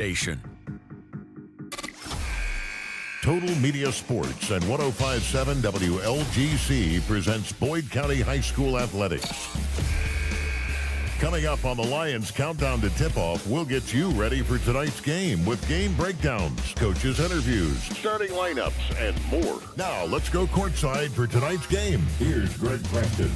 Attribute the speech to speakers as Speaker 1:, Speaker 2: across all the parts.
Speaker 1: Station.
Speaker 2: Total Media Sports and 105.7 WLGC presents Boyd County High School Athletics. Coming up on the Lions Countdown to Tip-Off, we'll get you ready for tonight's game with game breakdowns, coaches' interviews, starting lineups, and more. Now, let's go courtside for tonight's game. Here's Greg Preston.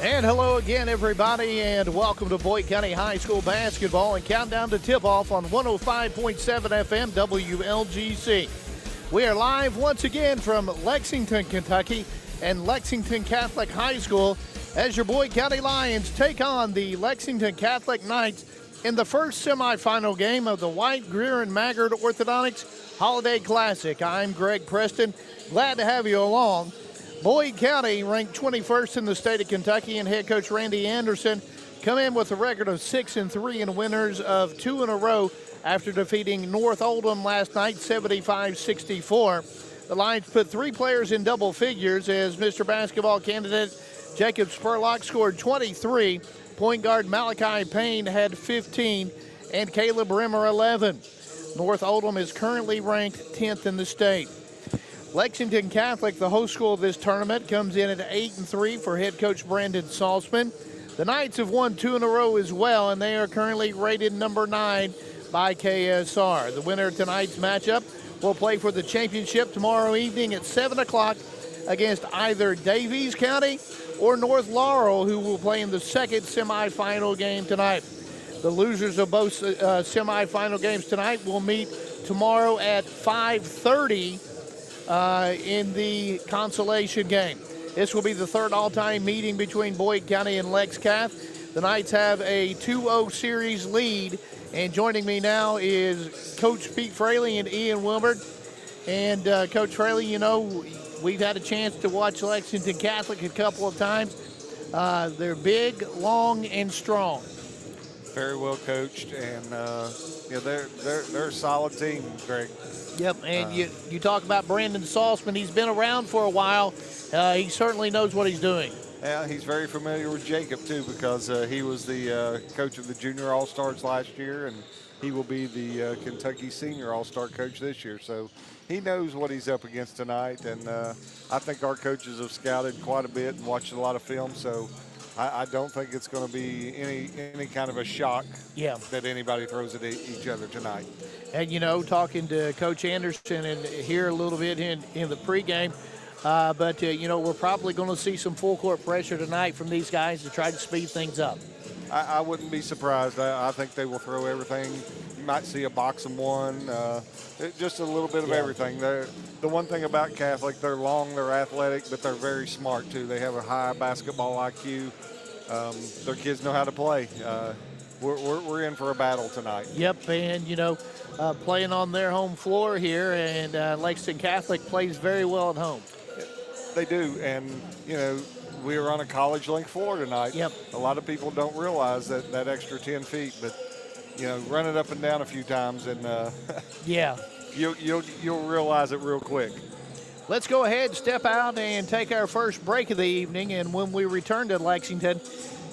Speaker 3: And hello again, everybody, and welcome to Boyd County High School basketball and countdown to tip-off on 105.7 FM WLGC. We are live once again from Lexington, Kentucky, and Lexington Catholic High School as your Boyd County Lions take on the Lexington Catholic Knights in the first semifinal game of the White, Greer, and Maggard Orthodontics Holiday Classic. I'm Greg Preston. Glad to have you along. Boyd County, ranked 21st in the state of Kentucky, and head coach Randy Anderson come in with a record of 6-3 and winners of 2 in a row after defeating North Oldham last night 75-64. The Lions put 3 players in double figures as Mr. Basketball candidate Jacob Spurlock scored 23. Point guard Malachi Payne had 15, and Caleb Rimmer 11. North Oldham is currently ranked 10th in the state. Lexington Catholic, the host school of this tournament, comes in at 8-3 for head coach Brandon Salzman. The Knights have won 2 in a row as well, and they are currently rated number 9 by KSR. The winner of tonight's matchup will play for the championship tomorrow evening at 7 o'clock against either Davies County or North Laurel, who will play in the second semifinal game tonight. The losers of both semifinal games tonight will meet tomorrow at 5:30 in the consolation game. This will be the third all-time meeting between Boyd County and Lex Cath. The Knights have a 2-0 series lead, and joining me now is Coach Pete Fraley and Ian Wilbert. And Coach Fraley, you know, we've had a chance to watch Lexington Catholic a couple of times. They're big, long, and strong.
Speaker 4: Very well coached, and they're a solid team, Greg.
Speaker 3: Yep, and you talk about Brandon Salzman. He's been around for a while. He certainly knows what he's doing.
Speaker 4: Yeah, he's very familiar with Jacob, too, because he was the coach of the Junior All-Stars last year, and he will be the Kentucky Senior All-Star coach this year. So he knows what he's up against tonight, and I think our coaches have scouted quite a bit and watched a lot of film, so I don't think it's going to be any kind of a shock that anybody throws at each other tonight.
Speaker 3: And, you know, talking to Coach Anderson and here a little bit in the pregame, but, you know, we're probably going to see some full-court pressure tonight from these guys to try to speed things up.
Speaker 4: I wouldn't be surprised. I think they will throw everything. You might see a box and one, just a little bit of everything. The one thing about Catholic, they're long, they're athletic, but they're very smart, too. They have a high basketball IQ. Their kids know how to play. We're in for a battle tonight.
Speaker 3: Yep, and, you know, playing on their home floor here, and Lexington Catholic plays very well at home.
Speaker 4: They do, and, you know, we were on a college-link floor tonight.
Speaker 3: Yep.
Speaker 4: A lot of people don't realize that extra 10 feet, but, you know, run it up and down a few times, and you'll realize it real quick.
Speaker 3: Let's go ahead, step out, and take our first break of the evening, and when we return to Lexington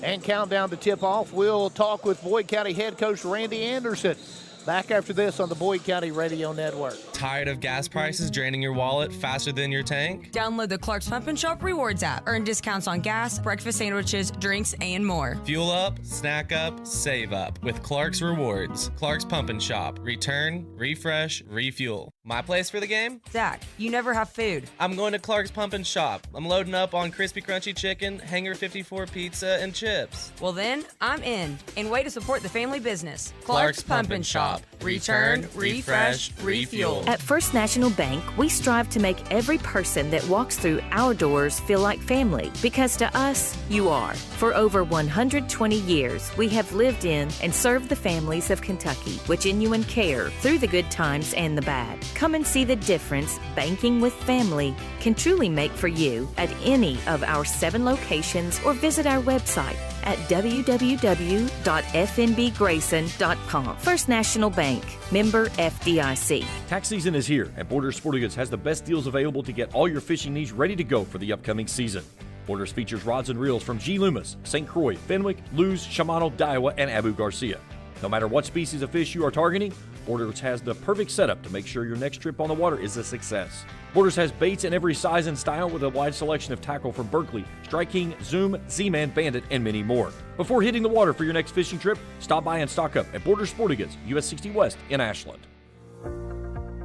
Speaker 3: and count down to tip-off, we'll talk with Boyd County head coach Randy Anderson. Back after this on the Boyd County Radio Network.
Speaker 5: Tired of gas prices draining your wallet faster than your tank?
Speaker 6: Download the Clark's Pump and Shop Rewards app. Earn discounts on gas, breakfast sandwiches, drinks, and more.
Speaker 5: Fuel up, snack up, save up with Clark's Rewards. Clark's Pump and Shop. Return, refresh, refuel. My place for the game?
Speaker 6: Zach, you never have food.
Speaker 5: I'm going to Clark's Pump and Shop. I'm loading up on crispy crunchy chicken, Hanger 54 pizza, and chips.
Speaker 6: Well then, I'm in. And way to support the family business.
Speaker 5: Clark's Pump and Shop. Return, refresh, refuel.
Speaker 7: At First National Bank, we strive to make every person that walks through our doors feel like family, because to us, you are. For over 120 years, we have lived in and served the families of Kentucky with genuine care through the good times and the bad. Come and see the difference banking with family can truly make for you at any of our 7 locations, or visit our website at www.fnbgrayson.com. First National Bank, member FDIC.
Speaker 8: Tax season is here, and Borders Sporting Goods has the best deals available to get all your fishing needs ready to go for the upcoming season. Borders features rods and reels from G. Loomis, St. Croix, Fenwick, Lewes, Shimano, Daiwa, and Abu Garcia. No matter what species of fish you are targeting, Borders has the perfect setup to make sure your next trip on the water is a success. Borders has baits in every size and style with a wide selection of tackle from Berkley, Strike King, Zoom, Z-Man, Bandit, and many more. Before hitting the water for your next fishing trip, stop by and stock up at Borders Sporting Goods, US 60 West in Ashland.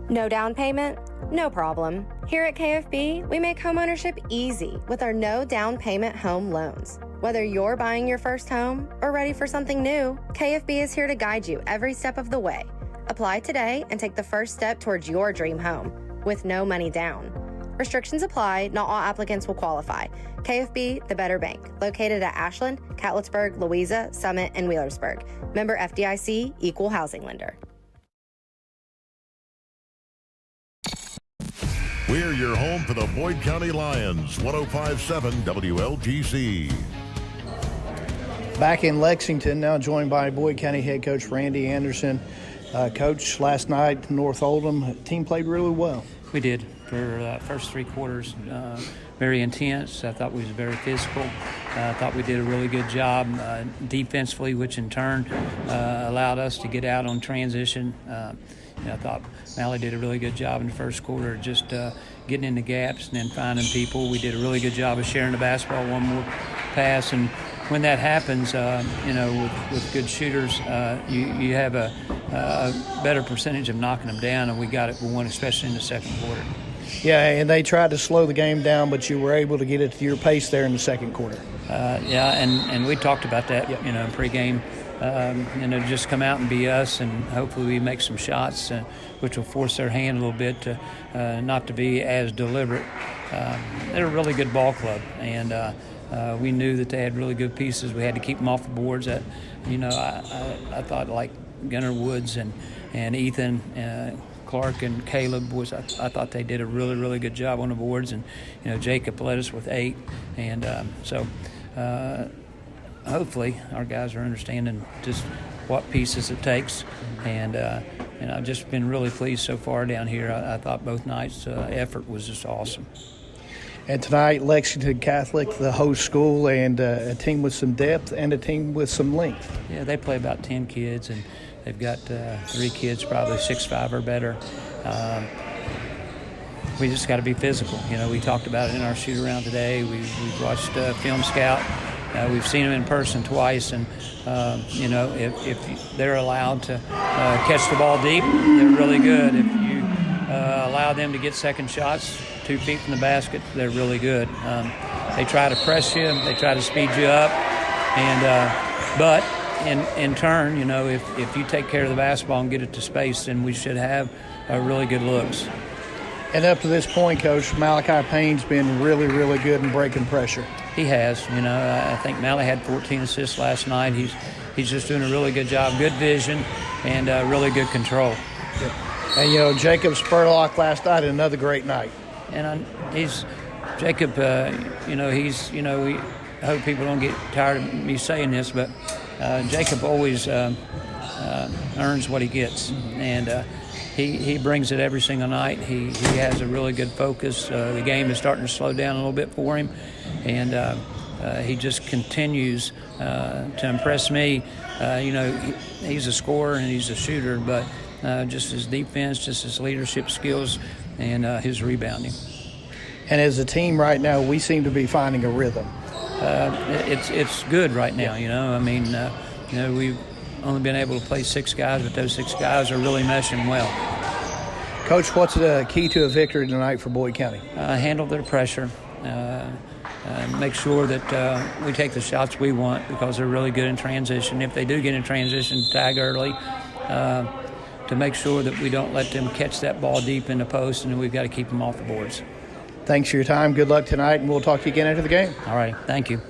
Speaker 1: No down payment? No problem. Here at KFB, we make homeownership easy with our no down payment home loans. Whether you're buying your first home or ready for something new, KFB is here to guide you every step of the way. Apply today and take the first step towards your dream home with no money down. Restrictions apply. Not all applicants will qualify. KFB, the better bank, located at Ashland, Catlettsburg, Louisa, Summit, and Wheelersburg. Member FDIC, equal housing lender.
Speaker 2: We're your home for the Boyd County Lions, 105.7 WLGC.
Speaker 3: Back in Lexington, now joined by Boyd County head coach Randy Anderson. Coach, last night, North Oldham, team played really well.
Speaker 9: We did for first three quarters. Very intense. I thought we was very physical. I thought we did a really good job defensively, which in turn allowed us to get out on transition. I thought Mally did a really good job in the first quarter, just getting in the gaps and then finding people. We did a really good job of sharing the basketball, one more pass, and when that happens, with good shooters, you have a better percentage of knocking them down, and we got it. We won, especially in the second quarter.
Speaker 3: Yeah, and they tried to slow the game down, but you were able to get it to your pace there in the second quarter.
Speaker 9: And we talked about that,
Speaker 3: Yep.
Speaker 9: Pregame. Just come out and be us, and hopefully we make some shots, which will force their hand a little bit to not to be as deliberate. They're a really good ball club, and we knew that they had really good pieces. We had to keep them off the boards. I thought like Gunnar Woods and Ethan, Clark and Caleb I thought they did a really, really good job on the boards, and Jacob led us with 8, and hopefully our guys are understanding just what pieces it takes, and I've just been really pleased so far down here. I thought both nights' effort was just awesome.
Speaker 3: And tonight, Lexington Catholic, the host school, and a team with some depth and a team with some length.
Speaker 9: Yeah, they play about 10 kids, and they've got 3 kids probably 6'5" or better. We just got to be physical. We talked about it in our shoot-around today. We've watched Film Scout. We've seen them in person twice, and if they're allowed to catch the ball deep, they're really good. If you allow them to get second shots 2 feet from the basket, they're really good. They try to press you, they try to speed you up, and but in turn, if you take care of the basketball and get it to space, then we should have really good looks.
Speaker 3: And up to this point, Coach, Malachi Payne's been really, really good in breaking pressure.
Speaker 9: He has. I think Mally had 14 assists last night. He's just doing a really good job, good vision, and really good control.
Speaker 3: Yep. And, Jacob Spurlock last night, another great night.
Speaker 9: And Jacob, we hope people don't get tired of me saying this, but Jacob always earns what he gets. And he brings it every single night. He has a really good focus. The game is starting to slow down a little bit for him, and he just continues to impress me. He's a scorer and he's a shooter, but just his defense, just his leadership skills, and his rebounding.
Speaker 3: And as a team right now, we seem to be finding a rhythm.
Speaker 9: It's good right now. We've only been able to play 6 guys, but those 6 guys are really meshing well.
Speaker 3: Coach, what's the key to a victory tonight for Boyd County?
Speaker 9: Handle their pressure. Make sure that we take the shots we want, because they're really good in transition. If they do get in transition, tag early to make sure that we don't let them catch that ball deep in the post, and we've got to keep them off the boards.
Speaker 3: Thanks for your time. Good luck tonight, and we'll talk to you again after the game.
Speaker 9: All right. Thank you.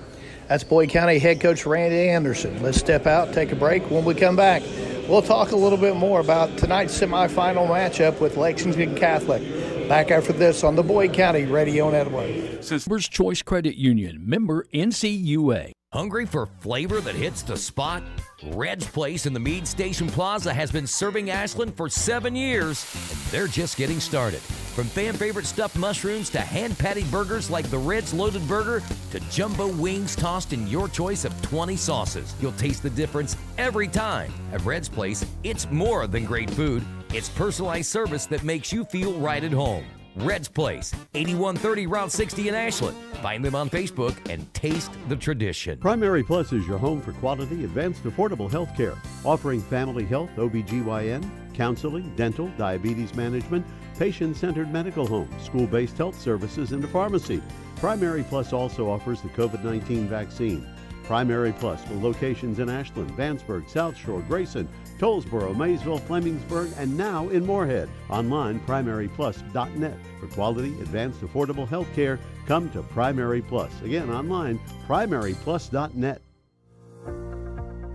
Speaker 3: That's Boyd County head coach Randy Anderson. Let's step out, take a break. When we come back, we'll talk a little bit more about tonight's semifinal matchup with Lexington Catholic. Back after this on the Boyd County Radio Network.
Speaker 10: Members Choice Credit Union, member NCUA.
Speaker 11: Hungry for flavor that hits the spot? Red's Place in the Meade Station Plaza has been serving Ashland for 7 years, and they're just getting started. From fan-favorite stuffed mushrooms to hand-patty burgers like the Red's Loaded Burger to jumbo wings tossed in your choice of 20 sauces. You'll taste the difference every time. At Red's Place, it's more than great food. It's personalized service that makes you feel right at home. Red's Place, 8130 Route 60 in Ashland. Find them on Facebook and taste the tradition.
Speaker 12: Primary Plus is your home for quality, advanced, affordable health care, offering family health, OBGYN, counseling, dental, diabetes management, patient-centered medical home, school-based health services, and a pharmacy. Primary Plus also offers the COVID-19 vaccine. Primary Plus with locations in Ashland, Vanceburg, South Shore, Grayson, Tollsboro, Maysville, Flemingsburg, and now in Moorhead. Online, primaryplus.net. For quality, advanced, affordable health care, come to Primary Plus. Again, online, primaryplus.net.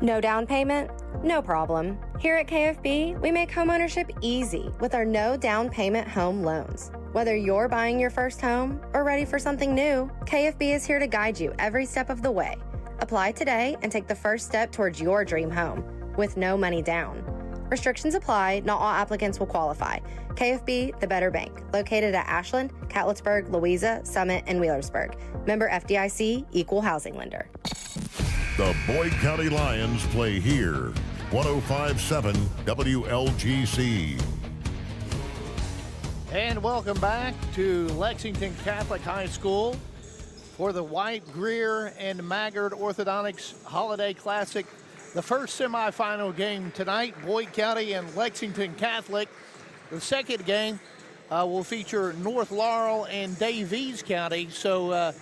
Speaker 1: No down payment? No problem. Here at KFB, we make homeownership easy with our no down payment home loans. Whether you're buying your first home or ready for something new, KFB is here to guide you every step of the way. Apply today and take the first step towards your dream home with no money down. Restrictions apply. Not all applicants will qualify. KFB, the better bank, located at Ashland, Catlettsburg, Louisa, Summit, and Wheelersburg. Member FDIC, equal housing lender.
Speaker 2: The Boyd County Lions play here. 105.7 WLGC.
Speaker 3: And welcome back to Lexington Catholic High School for the White, Greer, and Maggard Orthodontics Holiday Classic. The first semifinal game tonight, Boyd County and Lexington Catholic. The second game will feature North Laurel and Davies County. So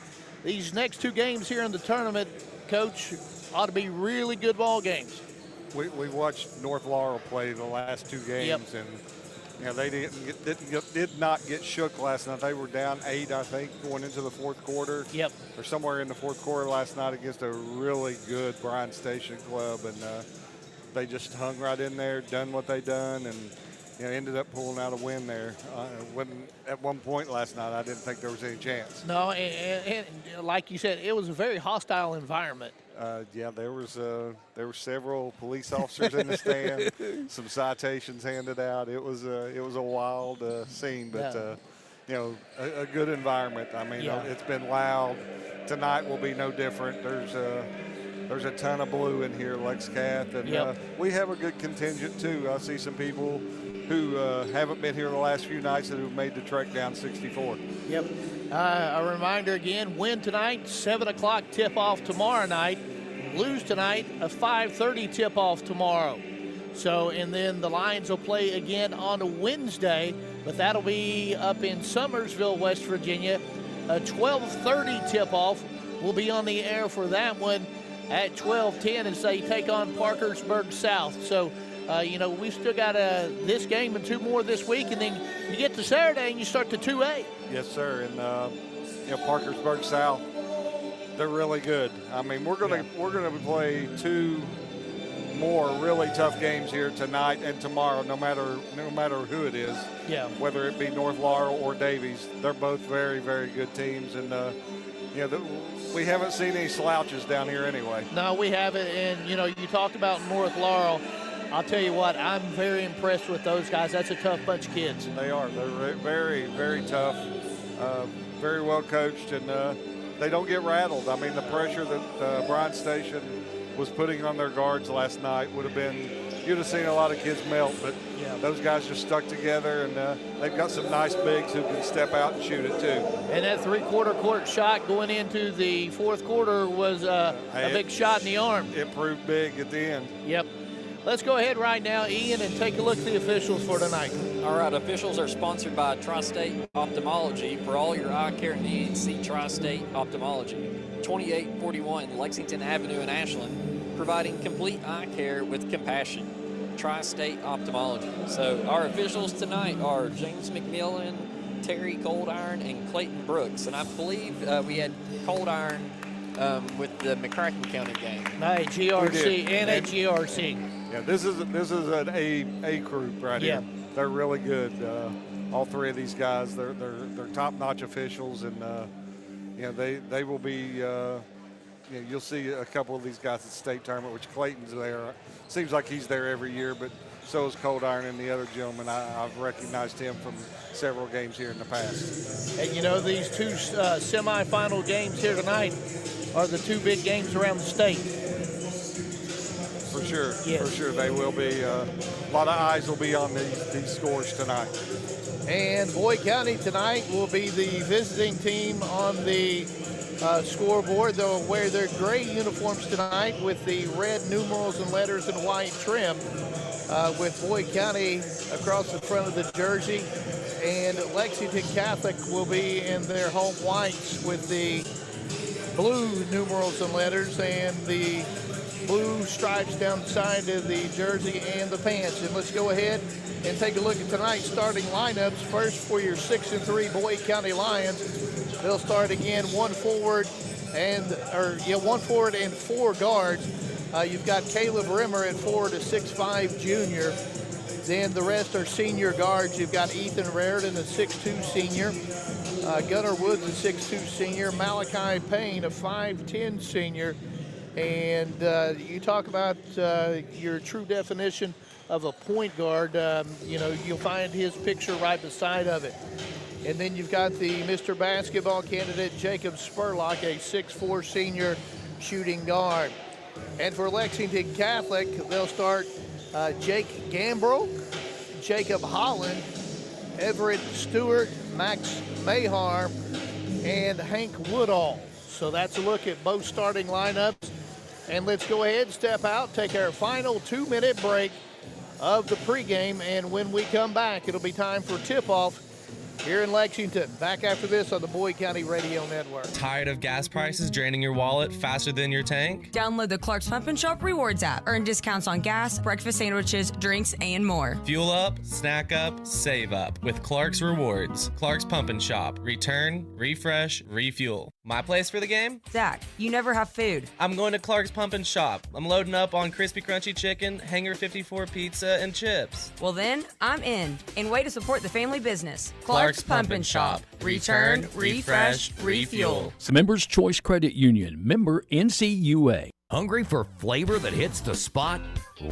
Speaker 3: these next two games here in the tournament, Coach, ought to be really good ball games.
Speaker 4: We watched North Laurel play the last two games, and they did not get shook last night. They were down 8, I think, going into the fourth quarter.
Speaker 3: Yep.
Speaker 4: Or somewhere in the fourth quarter last night against a really good Bryan Station club, and they just hung right in there, done what they done, and ended up pulling out a win there. At one point last night, I didn't think there was any chance.
Speaker 3: No, and like you said, it was a very hostile environment.
Speaker 4: There were several police officers in the stand, some citations handed out. It was a wild scene, but a good environment. I mean, it's been loud. Tonight will be no different. There's a ton of blue in here, Lex Cath, and we have a good contingent too. I see some people who haven't been here the last few nights that have made the trek down 64.
Speaker 3: Yep. A reminder again, win tonight, 7 o'clock tip-off tomorrow night. Lose tonight, a 5:30 tip-off tomorrow. So, and then the Lions will play again on Wednesday, but that'll be up in Summersville, West Virginia. A 12:30 tip-off. We'll be on the air for that one at 12:10 as they take on Parkersburg South. So, we've still got this game and 2 more this week, and then you get to Saturday and you start to 2A.
Speaker 4: Yes, sir. And Parkersburg South, they're really good. I mean, we're gonna play 2 more really tough games here tonight and tomorrow, no matter who it is.
Speaker 3: Yeah.
Speaker 4: Whether it be North Laurel or Davies, they're both very, very good teams, and we haven't seen any slouches down here anyway.
Speaker 3: No, we haven't. And you talked about North Laurel. I'll tell you what, I'm very impressed with those guys. That's a tough bunch of kids.
Speaker 4: They are. They're very, very tough, very well coached, and they don't get rattled. I mean, the pressure that Bryan Station was putting on their guards last night would have been, you'd have seen a lot of kids melt, but those guys just stuck together, and they've got some nice bigs who can step out and shoot it too.
Speaker 3: And that 3/4 court shot going into the fourth quarter was a big shot in the arm.
Speaker 4: It proved big at the end.
Speaker 3: Yep. Let's go ahead right now, Ian, and take a look at the officials for tonight.
Speaker 13: All right, officials are sponsored by Tri-State Ophthalmology. For all your eye care needs, see Tri-State Ophthalmology. 2841 Lexington Avenue in Ashland, providing complete eye care with compassion. Tri-State Ophthalmology. So our officials tonight are James McMillan, Terry Cold Iron, and Clayton Brooks. And I believe we had Cold Iron with the McCracken County game.
Speaker 3: Hey, GRC and a GRC.
Speaker 4: Yeah, this is an A group right here. They're really good. All 3 of these guys, they're top-notch officials, and they will be you'll see a couple of these guys at state tournament, which Clayton's there. Seems like he's there every year, but so is Cold Iron and the other gentleman. I've recognized him from several games here in the past.
Speaker 3: And these two semifinal games here tonight are the two big games around the state.
Speaker 4: For sure,
Speaker 3: yes.
Speaker 4: For sure they will be. A lot of eyes will be on these scores tonight.
Speaker 3: And Boyd County tonight will be the visiting team on the scoreboard. They'll wear their gray uniforms tonight with the red numerals and letters and white trim, with Boyd County across the front of the jersey. And Lexington Catholic will be in their home whites with the blue numerals and letters and the blue stripes down the side of the jersey and the pants. And let's go ahead and take a look at tonight's starting lineups. First, for your 6-3 Boyd County Lions, they'll start again one forward and 4 guards. You've got Caleb Rimmer at forward, a 6'5" junior. Then the rest are senior guards. You've got Ethan Raritan, a 6'2" senior. Gunnar Woods, a 6'2" senior. Malachi Payne, a 5'10" senior. And you talk about your true definition of a point guard. You'll find his picture right beside of it. And then you've got the Mr. Basketball candidate, Jacob Spurlock, a 6'4" senior shooting guard. And for Lexington Catholic, they'll start Jake Gambrel, Jacob Holland, Everett Stewart, Max Mahar, and Hank Woodall. So that's a look at both starting lineups. And let's go ahead and step out, take our final 2-minute break of the pregame. And when we come back, it'll be time for tip-off here in Lexington. Back after this on the Boyd County Radio Network.
Speaker 5: Tired of gas prices draining your wallet faster than your tank?
Speaker 6: Download the Clark's Pump and Shop Rewards app. Earn discounts on gas, breakfast sandwiches, drinks, and more.
Speaker 5: Fuel up, snack up, save up with Clark's Rewards. Clark's Pump and Shop. Return, refresh, refuel. My place for the game?
Speaker 6: Zach, you never have food.
Speaker 5: I'm going to Clark's Pump and Shop. I'm loading up on crispy crunchy chicken, Hanger 54 pizza, and chips.
Speaker 6: Well then, I'm in. And way to support the family business.
Speaker 5: Clark's Pump and Shop. Return, refresh, refuel.
Speaker 10: Members Choice Credit Union. Member NCUA.
Speaker 11: Hungry for flavor that hits the spot?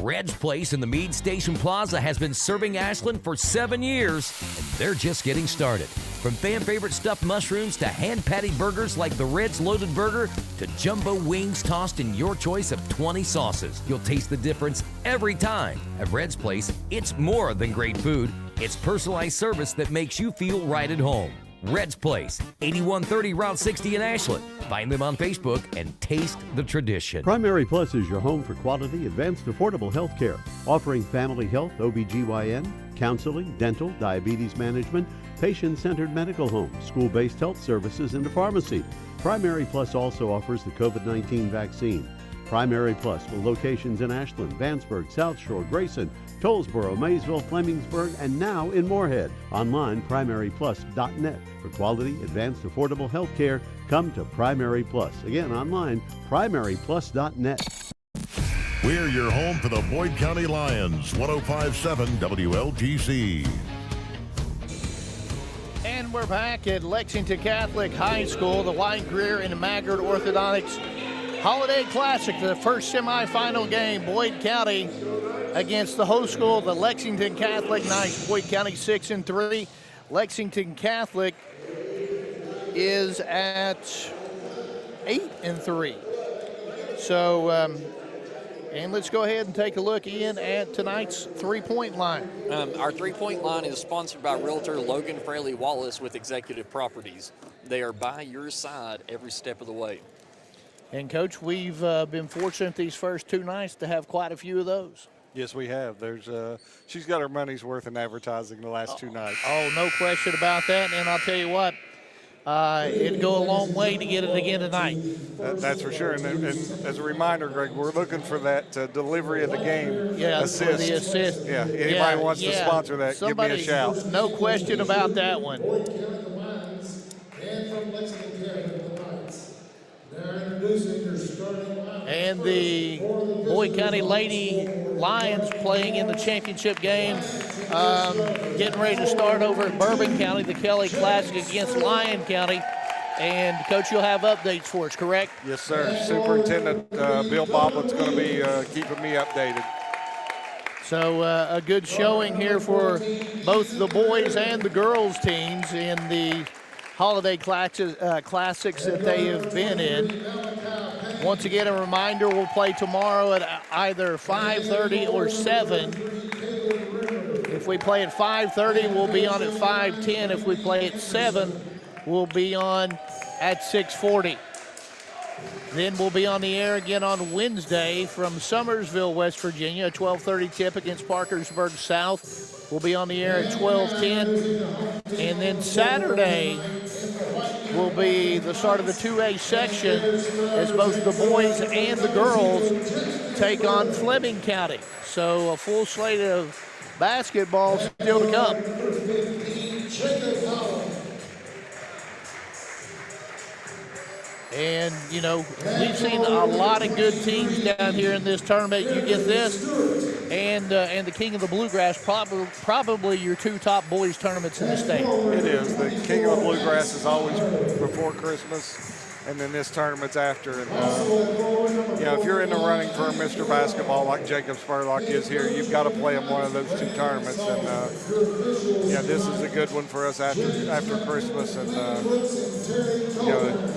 Speaker 11: Red's Place in the Meade Station Plaza has been serving Ashland for 7 years, and they're just getting started. From fan-favorite stuffed mushrooms to hand-patty burgers like the Red's Loaded Burger to jumbo wings tossed in your choice of 20 sauces. You'll taste the difference every time. At Red's Place, it's more than great food. It's personalized service that makes you feel right at home. Red's Place, 8130 Route 60 in Ashland. Find them on Facebook and taste the tradition.
Speaker 12: Primary Plus is your home for quality, advanced, affordable health care, offering family health, OBGYN, counseling, dental, diabetes management, patient-centered medical homes, school-based health services, and a pharmacy. Primary Plus also offers the COVID-19 vaccine. Primary Plus with locations in Ashland, Vanceburg, South Shore, Grayson, Tollsboro, Maysville, Flemingsburg, and now in Moorhead. Online, primaryplus.net. For quality, advanced, affordable health care, come to Primary Plus. Again, online, primaryplus.net.
Speaker 2: We're your home for the Boyd County Lions, 105.7 WLTC.
Speaker 3: And we're back at Lexington Catholic High School, the White Greer and Maggard Orthodontics Holiday Classic, the first semifinal game. Boyd County against the host school, the Lexington Catholic Knights. Boyd County 6-3. Lexington Catholic is at 8-3. So, and let's go ahead and take a look in at tonight's three-point line.
Speaker 13: Our three-point line is sponsored by Realtor Logan Fraley Wallace with Executive Properties. They are by your side every step of the way.
Speaker 3: And, Coach, we've been fortunate these first two nights to have quite a few of those.
Speaker 4: Yes, we have. She's got her money's worth in advertising the last two nights.
Speaker 3: Oh, no question about that. And I'll tell you what, it'd go a long way to get it again tonight.
Speaker 4: That's for sure. And as a reminder, Greg, we're looking for that delivery of the game assist.
Speaker 3: For the assist.
Speaker 4: Yeah, anybody wants to sponsor that, give me a shout.
Speaker 3: No question about that one. And the Boyd County Lady Lions playing in the championship game, getting ready to start over at Bourbon County, the Kelly Classic against Lyon County. And, Coach, you'll have updates for us, correct?
Speaker 4: Yes, sir. Superintendent Bill Boblin's going to be keeping me updated.
Speaker 3: So a good showing here for both the boys and the girls teams in the holiday classics that they have been in. Once again, a reminder, we'll play tomorrow at either 5:30 or 7. If we play at 5:30, we'll be on at 5:10. If we play at 7, we'll be on at 6:40. Then we'll be on the air again on Wednesday from Summersville, West Virginia, a 12:30 tip against Parkersburg South. We'll be on the air at 12:10. And then Saturday will be the start of the 2A section as both the boys and the girls take on Fleming County. So a full slate of basketball still to come. And, you know, we've seen a lot of good teams down here in this tournament. You get this and the King of the Bluegrass, probably your two top boys tournaments in the state.
Speaker 4: It is. The King of the Bluegrass is always before Christmas, and then this tournament's after. And, if you're in the running for Mr. Basketball like Jacob Spurlock is here, you've got to play him one of those two tournaments. And, this is a good one for us after Christmas. And,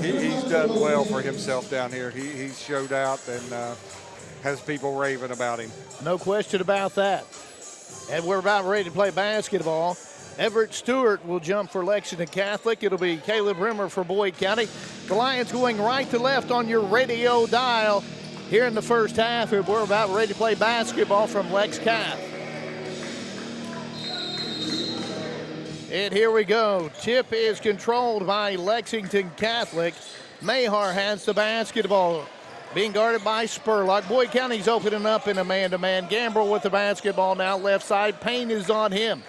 Speaker 4: he's done well for himself down here. He's showed out and has people raving about him.
Speaker 3: No question about that. And we're about ready to play basketball. Everett Stewart will jump for Lexington Catholic. It'll be Caleb Rimmer for Boyd County. The Lions going right to left on your radio dial here in the first half. We're about ready to play basketball from Lex Cath. And here we go. Tip is controlled by Lexington Catholic. Mahar has the basketball. Being guarded by Spurlock. Boyd County's opening up in a man-to-man. Gambrel with the basketball now left side. Payne is on him.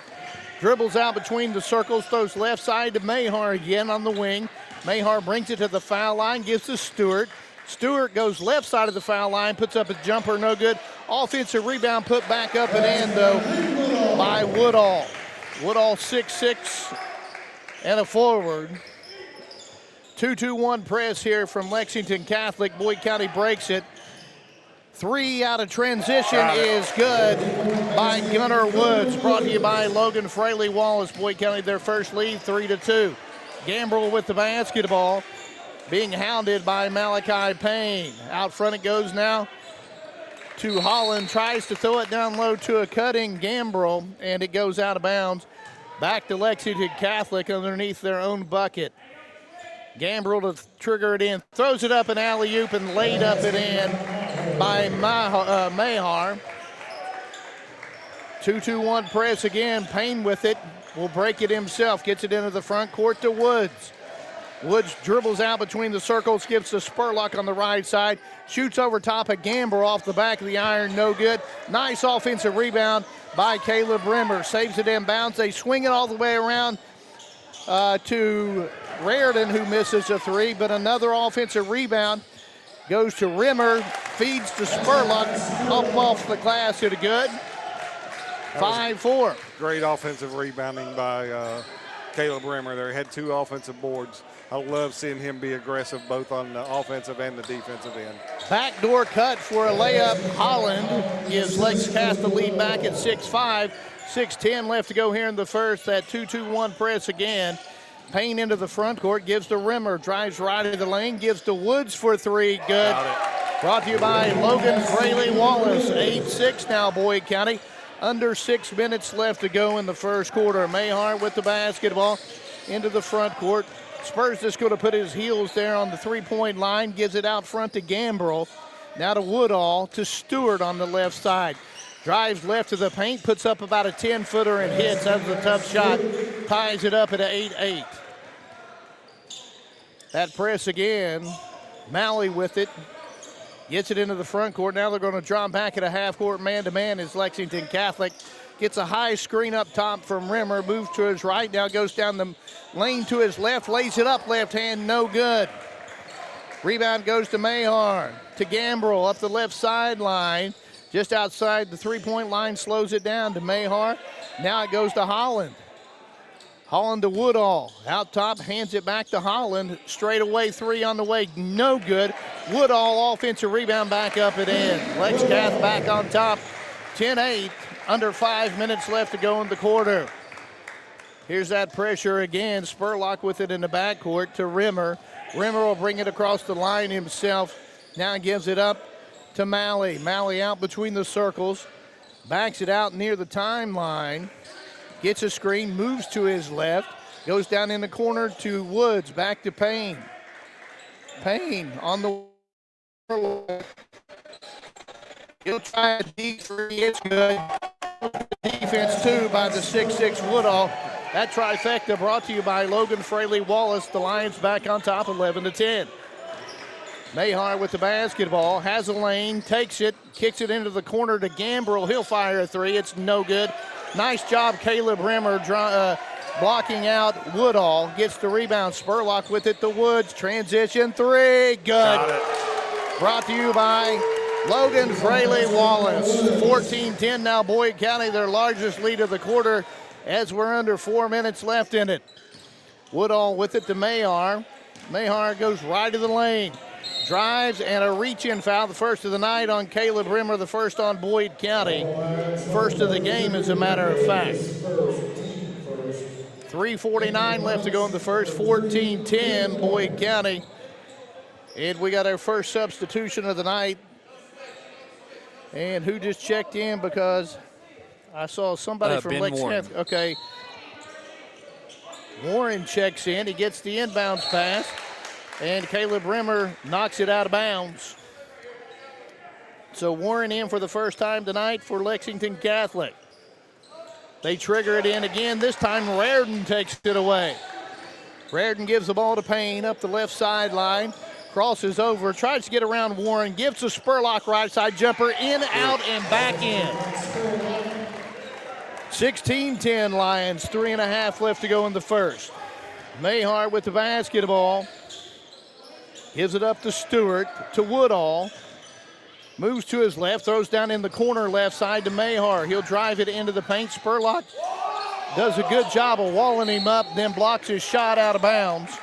Speaker 3: Dribbles out between the circles, throws left side to Mahar again on the wing. Mahar brings it to the foul line, gives to Stewart. Stewart goes left side of the foul line, puts up a jumper, no good. Offensive rebound put back up and in, though, by Woodall. Woodall 6'6", and a forward. 2-2-1 press here from Lexington Catholic. Boyd County breaks it. 3 out of transition is good by Gunnar Woods. Brought to you by Logan Fraley Wallace. Boyd County their first lead, 3-2. Gambrel with the basketball, being hounded by Malachi Payne. Out front it goes now to Holland. Tries to throw it down low to a cutting Gambrel, and it goes out of bounds. Back to Lexington Catholic underneath their own bucket. Gambrel to trigger it in. Throws it up an alley-oop and laid up and in by Mahar. 2-2-1 press again. Payne with it. Will break it himself. Gets it into the front court to Woods. Woods dribbles out between the circles. Gives to Spurlock on the right side. Shoots over top of Gambrel off the back of the iron. No good. Nice offensive rebound by Caleb Rimmer. Saves it in bounds. They swing it all the way around to Raridan, who misses a 3, but another offensive rebound goes to Rimmer, feeds to Spurlock, up off the glass, hit a good. 5-4.
Speaker 4: Great offensive rebounding by Caleb Rimmer there. He had 2 offensive boards. I love seeing him be aggressive both on the offensive and the defensive end.
Speaker 3: Backdoor cut for a layup. Holland gives Lex Cath the lead back at 6-5. 6:10 left to go here in the first. That 2-2-1 press again. Payne into the front court, gives to Rimmer, drives right of the lane, gives to Woods for 3, good. Brought to you by Logan Fraley Wallace. 8-6 now, Boyd County. Under 6 minutes left to go in the first quarter. Mahar with the basketball into the front court. Spurs just going to put his heels there on the 3-point line, gives it out front to Gambrel. Now to Woodall, to Stewart on the left side. Drives left to the paint, puts up about a 10-footer and hits. That was a tough shot. Ties it up at 8-8. That press again. Malley with it. Gets it into the front court. Now they're going to drop back at a half-court man-to-man as Lexington Catholic gets a high screen up top from Rimmer. Moves to his right. Now goes down the lane to his left. Lays it up left hand. No good. Rebound goes to Mahar. To Gambrel up the left sideline. Just outside the 3-point line. Slows it down to Mahar. Now it goes to Holland. Holland to Woodall. Out top, hands it back to Holland. Straight away, three on the way. No good. Woodall offensive rebound back up and in. Lex Cath back on top. 10-8. Under 5 minutes left to go in the quarter. Here's that pressure again. Spurlock with it in the backcourt to Rimmer. Rimmer will bring it across the line himself. Now gives it up to Malley. Malley out between the circles. Backs it out near the timeline. Gets a screen, moves to his left. Goes down in the corner to Woods. Back to Payne. Payne on the he'll try a deep three. It's good. Defense two by the 6'6 Woodall. That trifecta brought to you by Logan Fraley Wallace. The Lions back on top 11-10. Mayhar with the basketball, has a lane, takes it, kicks it into the corner to Gambrell. He'll fire a three. It's no good. Nice job, Caleb Rimmer blocking out Woodall. Gets the rebound. Spurlock with it to Woods. Transition three. Good. Brought to you by Logan Fraley Wallace. 14-10 now Boyd County, their largest lead of the quarter as we're under 4 minutes left in it. Woodall with it to Mayhar. Mayhar goes right to the lane. Drives and a reach-in foul, the first of the night on Caleb Rimmer, the first on Boyd County. First of the game, as a matter of fact. 3:49 left to go in the first, 14-10 Boyd County. And we got our first substitution of the night. And who just checked in, because I saw somebody from Lex Cath. Okay. Warren checks in. He gets the inbounds pass. And Caleb Rimmer knocks it out of bounds. So Warren in for the first time tonight for Lexington Catholic. They trigger it in again. This time Raridan takes it away. Raridan gives the ball to Payne up the left sideline. Crosses over, tries to get around Warren. Gives a Spurlock right side jumper. In, out, and back in. 16-10 Lions. 3.5 left to go in the first. Mayhar with the basketball. Gives it up to Stewart, to Woodall. Moves to his left, throws down in the corner left side to Mayhar. He'll drive it into the paint. Spurlock does a good job of walling him up, then blocks his shot out of bounds.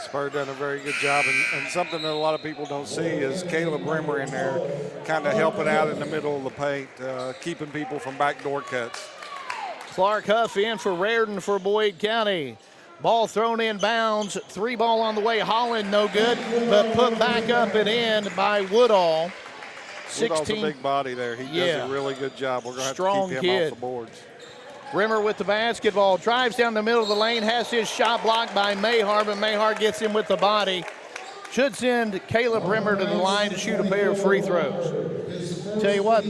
Speaker 4: Spur done a very good job, and something that a lot of people don't see is Caleb Rimmer in there kind of helping out in the middle of the paint, keeping people from backdoor cuts.
Speaker 3: Clark Huff in for Raridan for Boyd County. Ball thrown in bounds. Three ball on the way. Holland no good, but put back up and in by Woodall.
Speaker 4: Woodall's a big body there. He does a really good job. We're going to have to keep him off the boards.
Speaker 3: Rimmer with the basketball. Drives down the middle of the lane. Has his shot blocked by Mayhar, but Mayhar gets him with the body. Should send Caleb Rimmer to the line to shoot a pair of free throws. Tell you what,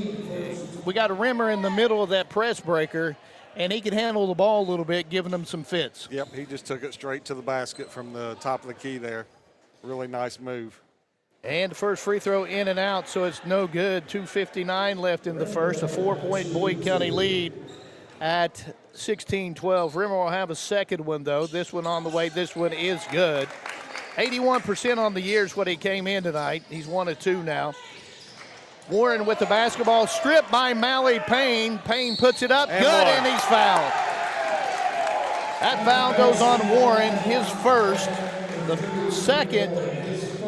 Speaker 3: we got a Rimmer in the middle of that press breaker, and he can handle the ball a little bit, giving them some fits.
Speaker 4: Yep, he just took it straight to the basket from the top of the key there. Really nice move.
Speaker 3: And the first free throw in and out, so it's no good. 2:59 left in the first. A 4-point Boyd County lead at 16-12. Rimmer will have a second one, though. This one on the way. This one is good. 81% on the year is what he came in tonight. He's 1 of 2 now. Warren with the basketball, stripped by Malley Payne. Payne puts it up, and good, and he's fouled. That foul goes on Warren, his first, the second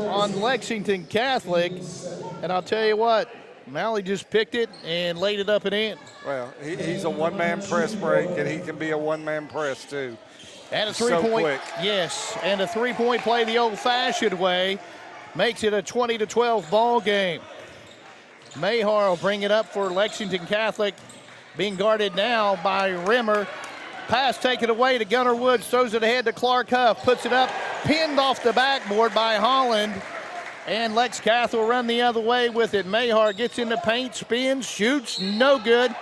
Speaker 3: on Lexington Catholic. And I'll tell you what, Malley just picked it and laid it up and in.
Speaker 4: Well, he's a one-man press break, and he can be a one-man press, too.
Speaker 3: And a three-point, yes, and a three-point play the old-fashioned way makes it a 20-12 ball game. Mayhar will bring it up for Lexington Catholic, being guarded now by Rimmer. Pass taken away to Gunnar Woods, throws it ahead to Clark Huff, puts it up, pinned off the backboard by Holland, and Lex Cath will run the other way with it. Mayhar gets in the paint, spins, shoots, no good,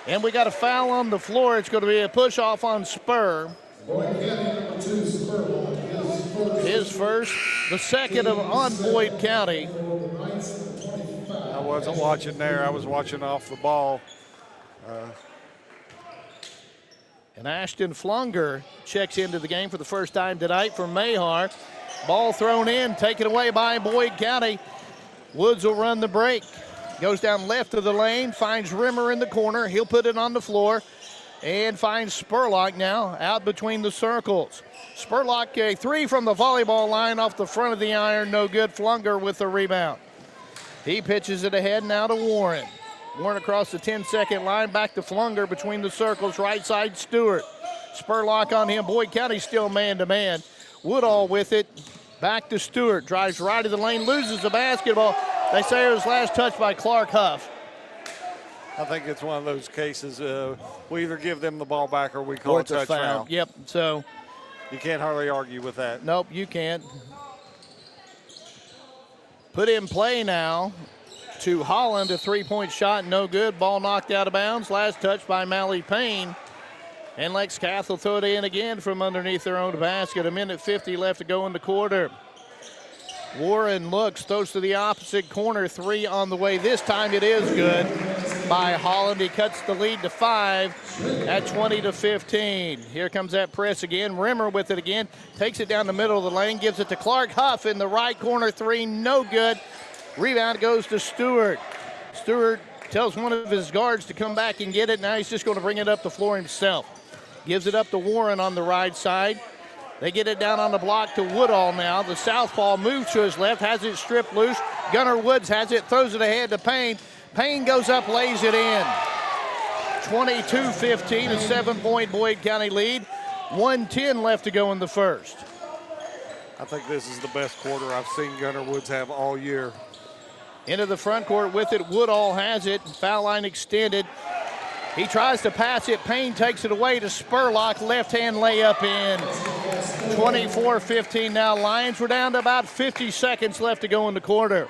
Speaker 3: and we got a foul on the floor. It's going to be a push-off on Spur. His first, the second on Boyd County.
Speaker 4: I wasn't watching there. I was watching off the ball.
Speaker 3: And Ashton Flunger checks into the game for the first time tonight for Mayhar. Ball thrown in, taken away by Boyd County. Woods will run the break. Goes down left of the lane, finds Rimmer in the corner. He'll put it on the floor. and finds Spurlock now out between the circles. Spurlock, a three from the volleyball line off the front of the iron, no good. Flunger with the rebound. He pitches it ahead now to Warren. Warren across the 10-second line, back to Flunger between the circles, right side Stewart. Spurlock on him. Boyd County still man-to-man. Woodall with it, back to Stewart. Drives right of the lane, loses the basketball. They say it was last touched by Clark Huff.
Speaker 4: I think it's one of those cases we either give them the ball back or we call it a touch foul.
Speaker 3: Yep, so.
Speaker 4: You can't hardly argue with that.
Speaker 3: Nope, you can't. Put in play now to Holland, a three-point shot, no good. Ball knocked out of bounds. Last touch by Mally Payne. And Lex Cath will throw it in again from underneath their own basket. 1:50 left to go in the quarter. Warren looks, throws to the opposite corner. Three on the way. This time it is good by Holland. He cuts the lead to 5 at 20-15. Here comes that press again. Rimmer with it again. Takes it down the middle of the lane. Gives it to Clark Huff in the right corner. Three, no good. Rebound goes to Stewart. Stewart tells one of his guards to come back and get it. Now he's just going to bring it up the floor himself. Gives it up to Warren on the right side. They get it down on the block to Woodall now. The southpaw moves to his left, has it stripped loose. Gunnar Woods has it, throws it ahead to Payne. Payne goes up, lays it in. 22-15, a 7-point Boyd County lead. 1:10 left to go in the first.
Speaker 4: I think this is the best quarter I've seen Gunnar Woods have all year.
Speaker 3: Into the front court with it. Woodall has it. Foul line extended. He tries to pass it. Payne takes it away to Spurlock. Left-hand layup in. 24-15 now. Lions were down to about 50 seconds left to go in the quarter.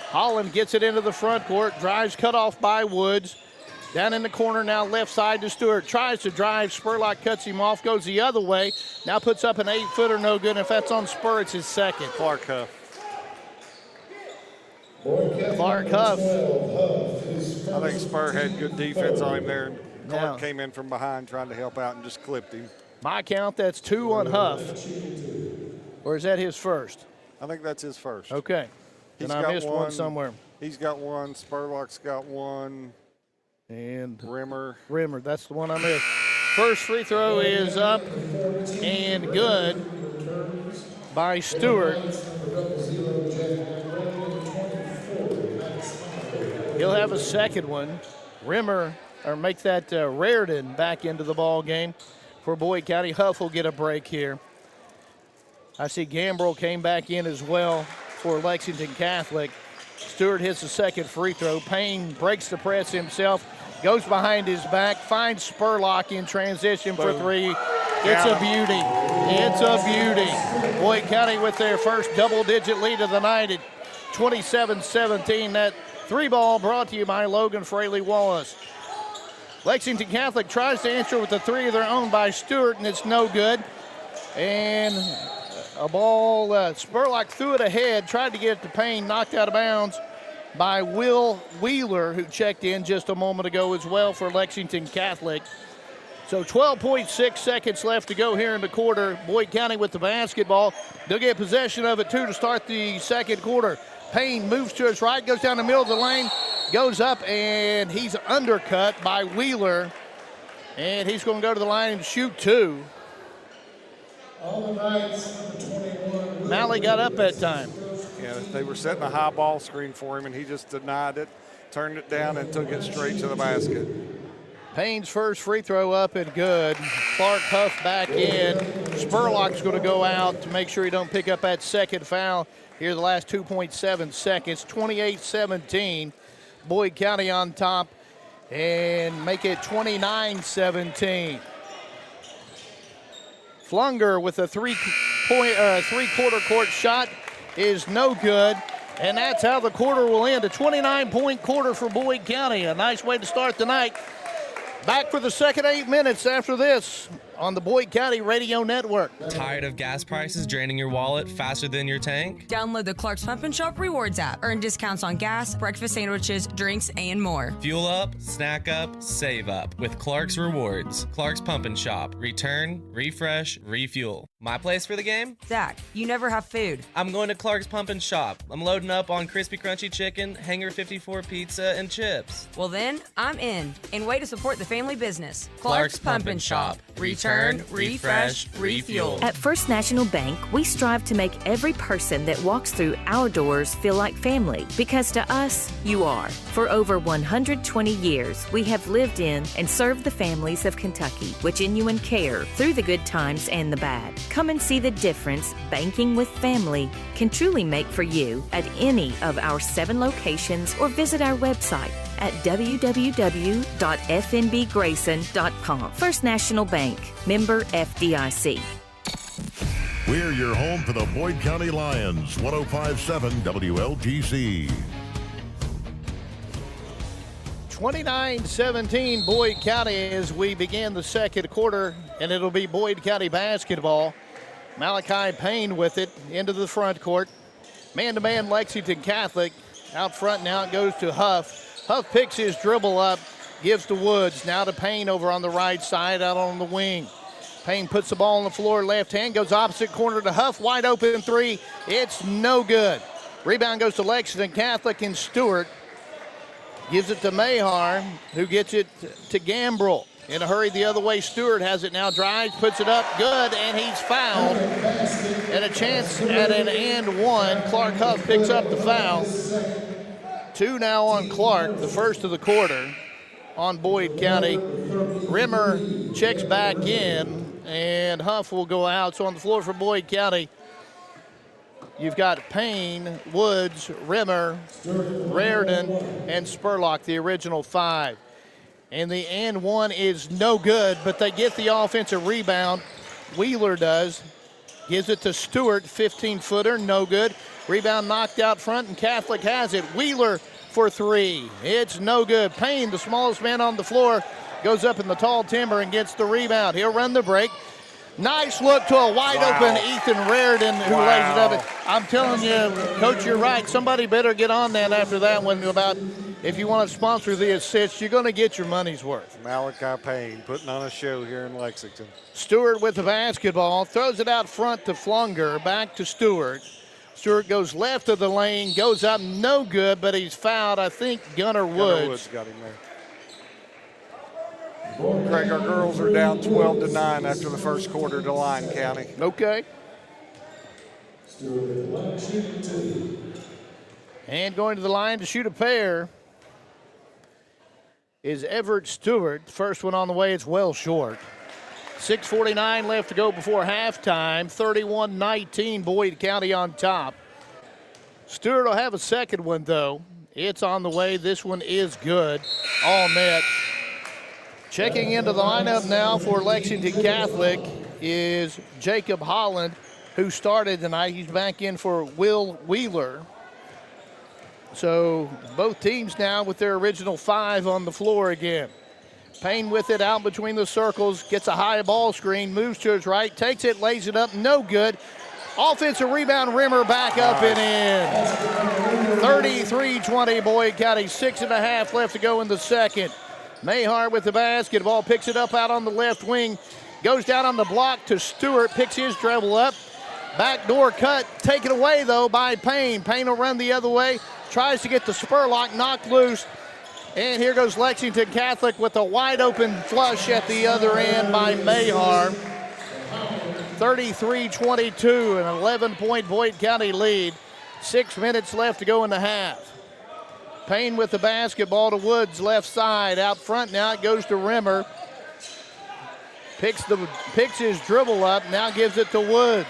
Speaker 3: Holland gets it into the front court. Drives cut off by Woods. Down in the corner now, left side to Stewart. Tries to drive. Spurlock cuts him off. Goes the other way. Now puts up an 8-footer, no good. If that's on Spur, it's his second.
Speaker 4: Clark Huff.
Speaker 3: Clark Huff.
Speaker 4: I think Spur had good defense on him there. Clark came in from behind trying to help out and just clipped him.
Speaker 3: My count, that's 2 on Huff. Or is that his first?
Speaker 4: I think that's his first.
Speaker 3: Okay. And I missed one somewhere.
Speaker 4: He's got one. Spurlock's got one.
Speaker 3: And
Speaker 4: Rimmer,
Speaker 3: that's the one I missed. First free throw is up and good by Stewart. He'll have a second one. Rimmer, or make that Raritan back into the ball game for Boyd County. Huff will get a break here. I see Gambrell came back in as well for Lexington Catholic. Stewart hits the second free throw. Payne breaks the press himself, goes behind his back, finds Spurlock in transition for three. It's a beauty. It's a beauty. Boyd County with their first double-digit lead of the night at 27-17. That three ball brought to you by Logan Fraley Wallace. Lexington Catholic tries to answer with a three of their own by Stewart, and it's no good. And a ball, Spurlock threw it ahead, tried to get it to Payne, knocked out of bounds by Will Wheeler, who checked in just a moment ago as well for Lexington Catholic. So 12.6 seconds left to go here in the quarter. Boyd County with the basketball. They'll get possession of it, too, to start the second quarter. Payne moves to his right, goes down the middle of the lane, goes up, and he's undercut by Wheeler. And he's going to go to the line and shoot two. Malley got up that time.
Speaker 4: Yeah, they were setting a high ball screen for him, and he just denied it, turned it down, and took it straight to the basket.
Speaker 3: Payne's first free throw up and good. Clark Huff back in. Spurlock's going to go out to make sure he don't pick up that second foul here the last 2.7 seconds. 28-17. Boyd County on top and make it 29-17. Flunger with a three-quarter court shot is no good. And that's how the quarter will end. A 29-point quarter for Boyd County. A nice way to start the night. Back for the second 8 minutes after this on the Boyd County Radio Network.
Speaker 5: Tired of gas prices draining your wallet faster than your tank?
Speaker 6: Download the Clark's Pump and Shop Rewards app. Earn discounts on gas, breakfast sandwiches, drinks, and more.
Speaker 5: Fuel up, snack up, save up with Clark's Rewards. Clark's Pump and Shop. Return, refresh, refuel. My place for the game?
Speaker 6: Zach, you never have food.
Speaker 5: I'm going to Clark's Pump and Shop. I'm loading up on crispy crunchy chicken, Hanger 54 pizza, and chips.
Speaker 6: Well then, I'm in. And way to support the family business.
Speaker 5: Clark's Pump and Shop. Return, refresh, refuel.
Speaker 7: At First National Bank, we strive to make every person that walks through our doors feel like family, because to us, you are. For over 120 years, we have lived in and served the families of Kentucky with genuine care through the good times and the bad. Come and see the difference banking with family can truly make for you at any of our 7 locations, or visit our website at www.fnbgrayson.com. First National Bank, member FDIC.
Speaker 2: We're your home for the Boyd County Lions, 105.7 WLGC.
Speaker 3: 29-17 Boyd County as we begin the second quarter, and it'll be Boyd County basketball. Malachi Payne with it into the front court. Man-to-man Lexington Catholic. Out front now it goes to Huff. Huff picks his dribble up, gives to Woods. Now to Payne over on the right side out on the wing. Payne puts the ball on the floor, left hand, goes opposite corner to Huff. Wide open three. It's no good. Rebound goes to Lexington Catholic, and Stewart gives it to Mahar, who gets it to Gambrell. In a hurry the other way, Stewart has it now, drives, puts it up, good, and he's fouled. And a chance at an and one. Clark Huff picks up the foul. 2 now on Clark, the first of the quarter on Boyd County. Rimmer checks back in, and Huff will go out. So on the floor for Boyd County, you've got Payne, Woods, Rimmer, Raridan, and Spurlock, the original 5. And the and one is no good, but they get the offensive rebound. Wheeler does. Gives it to Stewart, 15-footer, no good. Rebound knocked out front, and Catholic has it. Wheeler for 3. It's no good. Payne, the smallest man on the floor, goes up in the tall timber and gets the rebound. He'll run the break. Nice look to a wide-open Ethan Raridan, who lays it up. I'm telling you, Coach, you're right. Somebody better get on that after that one about if you want to sponsor the assist, you're going to get your money's worth.
Speaker 4: Malachi Payne putting on a show here in Lexington.
Speaker 3: Stewart with the basketball, throws it out front to Flunger, back to Stewart. Stewart goes left of the lane, goes up, no good, but he's fouled. I think Gunnar Woods
Speaker 4: got him there. Craig, our girls are down 12-9 after the first quarter to Lyon County.
Speaker 3: Okay. And going to the line to shoot a pair is Everett Stewart. First one on the way, it's well short. 6:49 left to go before halftime. 31-19, Boyd County on top. Stewart will have a second one, though. It's on the way. This one is good. All net. Checking into the lineup now for Lexington Catholic is Jacob Holland, who started tonight. He's back in for Will Wheeler. So both teams now with their original 5 on the floor again. Payne with it out between the circles, gets a high ball screen, moves to his right, takes it, lays it up, no good. Offensive rebound, Rimmer back up and in. 33-20, Boyd County, 6.5 left to go in the second. Mahar with the basketball, picks it up out on the left wing, goes down on the block to Stewart, picks his dribble up. Backdoor cut, taken away though by Payne. Payne will run the other way, tries to get the Spurlock knocked loose. And here goes Lexington Catholic with a wide open flush at the other end by Mahar. 33-22, an 11-point Boyd County lead. 6 minutes left to go in the half. Payne with the basketball to Woods, left side. Out front now it goes to Rimmer. Picks his dribble up, now gives it to Woods.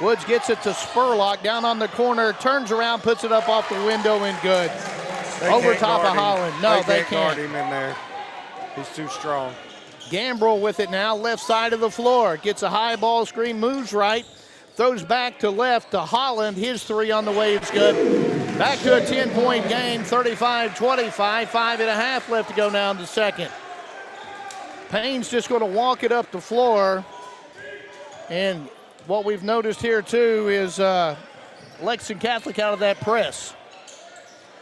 Speaker 3: Woods gets it to Spurlock down on the corner, turns around, puts it up off the window and good. Over top of Holland. No, they can't
Speaker 4: guard him in there. He's too strong.
Speaker 3: Gambrell with it now, left side of the floor. Gets a high ball screen, moves right, throws back to left to Holland. His 3 on the way, it's good. Back to a 10-point game, 35-25. 5.5 left to go now in the second. Payne's just going to walk it up the floor. And what we've noticed here, too, is Lexington Catholic out of that press.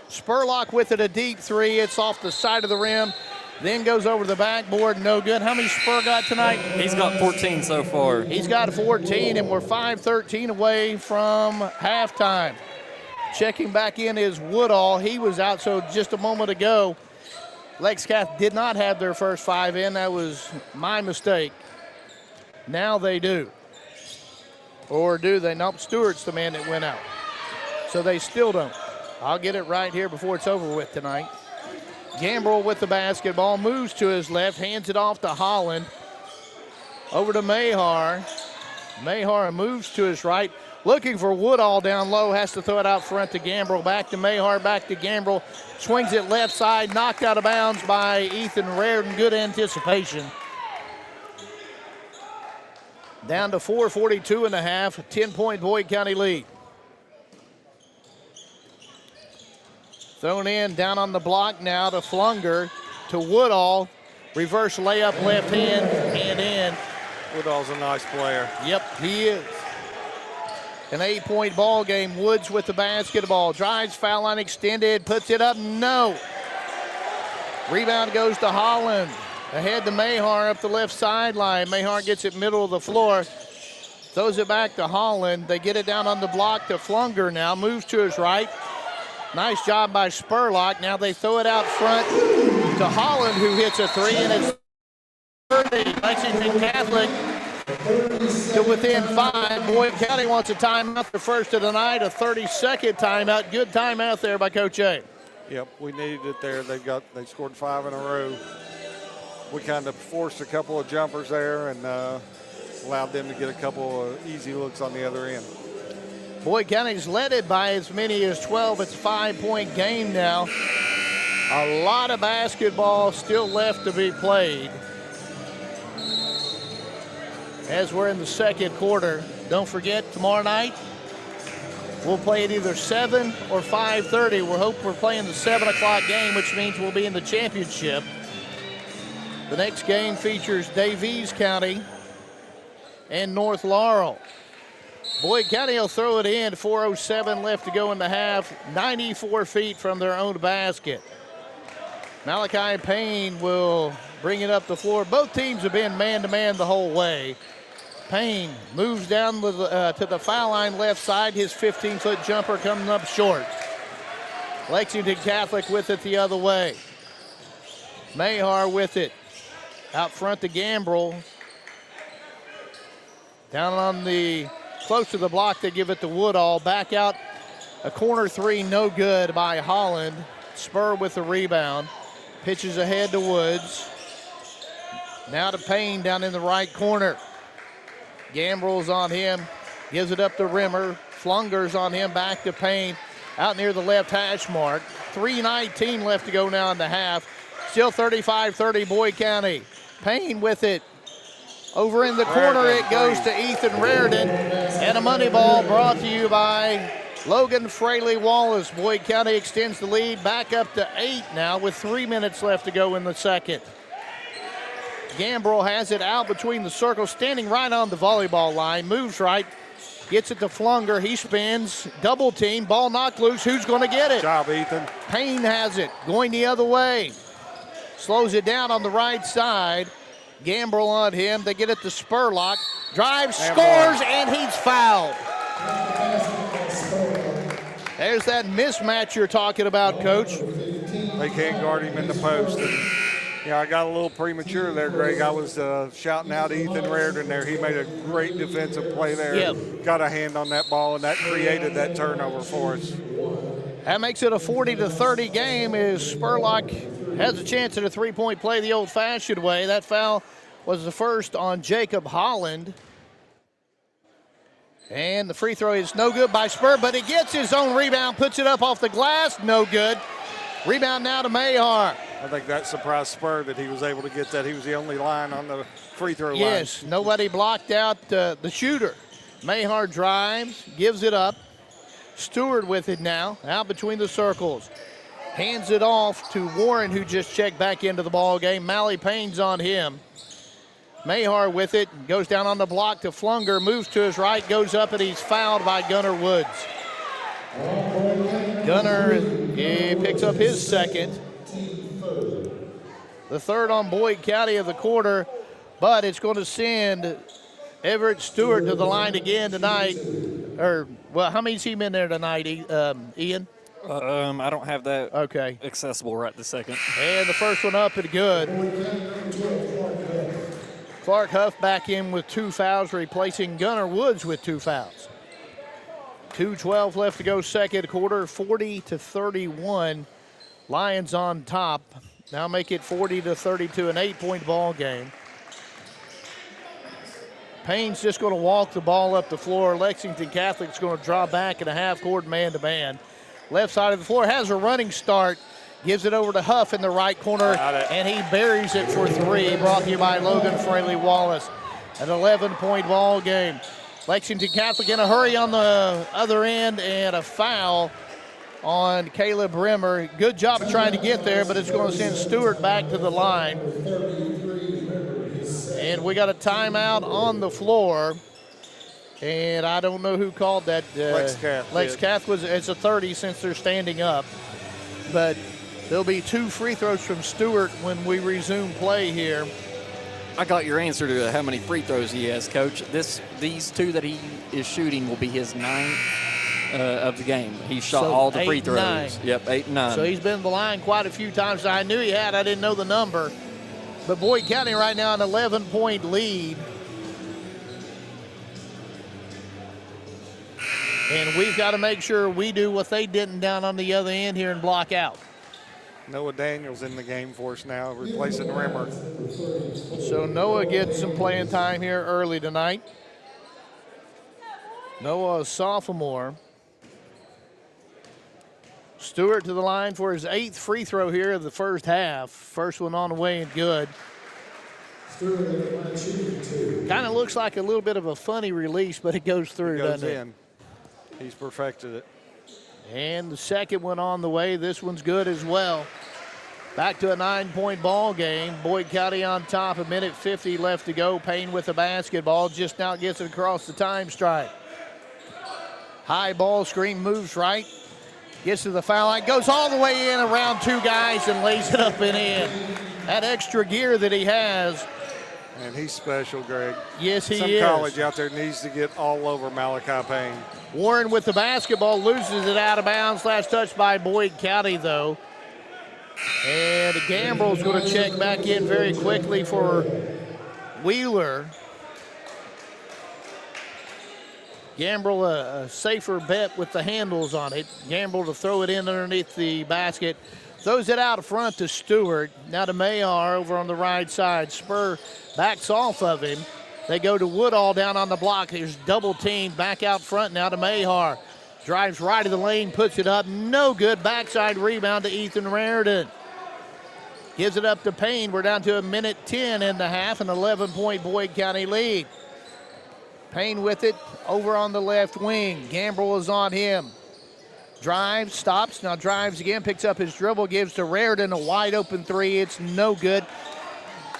Speaker 3: Spurlock with it, a deep three. It's off the side of the rim. Then goes over the backboard, no good. How many Spur got tonight?
Speaker 13: He's got 14 so far.
Speaker 3: He's got 14, and we're 5:13 away from halftime. Checking back in is Woodall. He was out, so just a moment ago, Lex Cath did not have their first 5 in. That was my mistake. Now they do. Or do they? Nope, Stewart's the man that went out. So they still don't. I'll get it right here before it's over with tonight. Gambrell with the basketball, moves to his left, hands it off to Holland. Over to Mahar. Mahar moves to his right, looking for Woodall down low, has to throw it out front to Gambrell. Back to Mahar, back to Gambrell. Swings it left side, knocked out of bounds by Ethan Raridan. Good anticipation. Down to 4:42 and a half, 10-point Boyd County lead. Thrown in, down on the block now to Flunger, to Woodall. Reverse layup, left hand, and in.
Speaker 4: Woodall's a nice player.
Speaker 3: Yep, he is. An 8-point ball game. Woods with the basketball. Drives, foul line extended, puts it up, no. Rebound goes to Holland. Ahead to Mahar up the left sideline. Mahar gets it middle of the floor. Throws it back to Holland. They get it down on the block to Flunger now. Moves to his right. Nice job by Spurlock. Now they throw it out front to Holland, who hits a three, and it's 30. Lexington Catholic to within 5. Boyd County wants a timeout, the first of the night, a 30-second timeout. Good timeout there by Coach A.
Speaker 4: Yep, we needed it there. They scored 5 in a row. We kind of forced a couple of jumpers there and allowed them to get a couple of easy looks on the other end.
Speaker 3: Boyd County's led it by as many as 12. It's a 5-point game now. A lot of basketball still left to be played as we're in the second quarter. Don't forget, tomorrow night, we'll play at either 7 or 5:30. We hope we're playing the 7 o'clock game, which means we'll be in the championship. The next game features Davies County and North Laurel. Boyd County will throw it in. 4:07 left to go in the half. 94 feet from their own basket. Malachi Payne will bring it up the floor. Both teams have been man-to-man the whole way. Payne moves down to the foul line left side. His 15-foot jumper coming up short. Lexington Catholic with it the other way. Mahar with it. Out front to Gambrell. Down on the close to the block, they give it to Woodall. Back out, a corner three, no good by Holland. Spur with the rebound. Pitches ahead to Woods. Now to Payne down in the right corner. Gambrell's on him. Gives it up to Rimmer. Flunger's on him, back to Payne. Out near the left hash mark. 3:19 left to go now in the half. Still 35-30 Boyd County. Payne with it. Over in the corner it goes to Ethan Raridan. And a money ball brought to you by Logan Fraley Wallace. Boyd County extends the lead back up to 8 now with 3 minutes left to go in the second. Gambrell has it out between the circles, standing right on the volleyball line. Moves right, gets it to Flunger. He spins, double team, ball knocked loose. Who's going to get it?
Speaker 4: Good job, Ethan.
Speaker 3: Payne has it, going the other way. Slows it down on the right side. Gambrell on him. They get it to Spurlock. Drives, scores, and he's fouled. There's that mismatch you're talking about, Coach.
Speaker 4: They can't guard him in the post. And, yeah, I got a little premature there, Greg. I was shouting out Ethan Raridan there. He made a great defensive play there.
Speaker 3: Yep.
Speaker 4: Got a hand on that ball, and that created that turnover for us.
Speaker 3: That makes it a 40-30 game as Spurlock has a chance at a three-point play the old-fashioned way. That foul was the first on Jacob Holland. And the free throw is no good by Spur, but he gets his own rebound, puts it up off the glass, no good. Rebound now to Mahar.
Speaker 4: I think that surprised Spur that he was able to get that. He was the only line on the free throw line.
Speaker 3: Yes, nobody blocked out the shooter. Mahar drives, gives it up. Stewart with it now, out between the circles. Hands it off to Warren, who just checked back into the ball game. Mally Payne's on him. Mahar with it, goes down on the block to Flunger, moves to his right, goes up, and he's fouled by Gunnar Woods. Gunnar, he picks up his second. The third on Boyd County of the quarter, but it's going to send Everett Stewart to the line again tonight. How many's he been there tonight, Ian?
Speaker 13: I don't have that
Speaker 3: okay
Speaker 13: accessible right this second.
Speaker 3: And the first one up and good. Clark Huff back in with 2 fouls, replacing Gunnar Woods with 2 fouls. 2:12 left to go second quarter, 40-31. Lions on top. Now make it 40-32, an 8-point ball game. Payne's just going to walk the ball up the floor. Lexington Catholic's going to draw back in a half-court man-to-man. Left side of the floor has a running start. Gives it over to Huff in the right corner, and he buries it for 3. Brought to you by Logan Fraley Wallace. An 11-point ball game. Lexington Catholic in a hurry on the other end, and a foul on Caleb Brimmer. Good job of trying to get there, but it's going to send Stewart back to the line. And we got a timeout on the floor. And I don't know who called that.
Speaker 4: Lex Cath.
Speaker 3: Lex Cath it's a 30 since they're standing up. But there'll be 2 free throws from Stewart when we resume play here.
Speaker 13: I got your answer to how many free throws he has, Coach. These 2 that he is shooting will be his 9th of the game. He shot all the free throws.
Speaker 3: 9.
Speaker 13: Yep, 8 and 9.
Speaker 3: So he's been to the line quite a few times. I knew he had. I didn't know the number. But Boyd County right now an 11-point lead. And we've got to make sure we do what they didn't down on the other end here and block out.
Speaker 4: Noah Daniels in the game for us now, replacing Rimmer.
Speaker 3: So Noah gets some playing time here early tonight. Noah, a sophomore. Stewart to the line for his 8th free throw here of the first half. First one on the way and good. Kind of looks like a little bit of a funny release, but it goes through, doesn't it?
Speaker 4: He's perfected it.
Speaker 3: And the second one on the way. This one's good as well. Back to a 9-point ball game. Boyd County on top. 1:50 left to go. Payne with the basketball. Just now gets it across the time stripe. High ball screen, moves right. Gets to the foul line. Goes all the way in around 2 guys and lays it up and in. That extra gear that he has.
Speaker 4: And he's special, Greg.
Speaker 3: Yes, he is.
Speaker 4: Some college out there needs to get all over Malachi Payne.
Speaker 3: Warren with the basketball, loses it out of bounds. Last touch by Boyd County, though. And Gamble's going to check back in very quickly for Wheeler. Gamble, a safer bet with the handles on it. Gamble to throw it in underneath the basket. Throws it out front to Stewart. Now to Mayar over on the right side. Spur backs off of him. They go to Woodall down on the block. There's double teamed back out front now to Mayar. Drives right of the lane, puts it up. No good. Backside rebound to Ethan Raridan. Gives it up to Payne. We're down to 1:10 in the half, an 11-point Boyd County lead. Payne with it over on the left wing. Gambrel is on him. Drives, stops, now drives again, picks up his dribble, gives to Raridan a wide open 3. It's no good.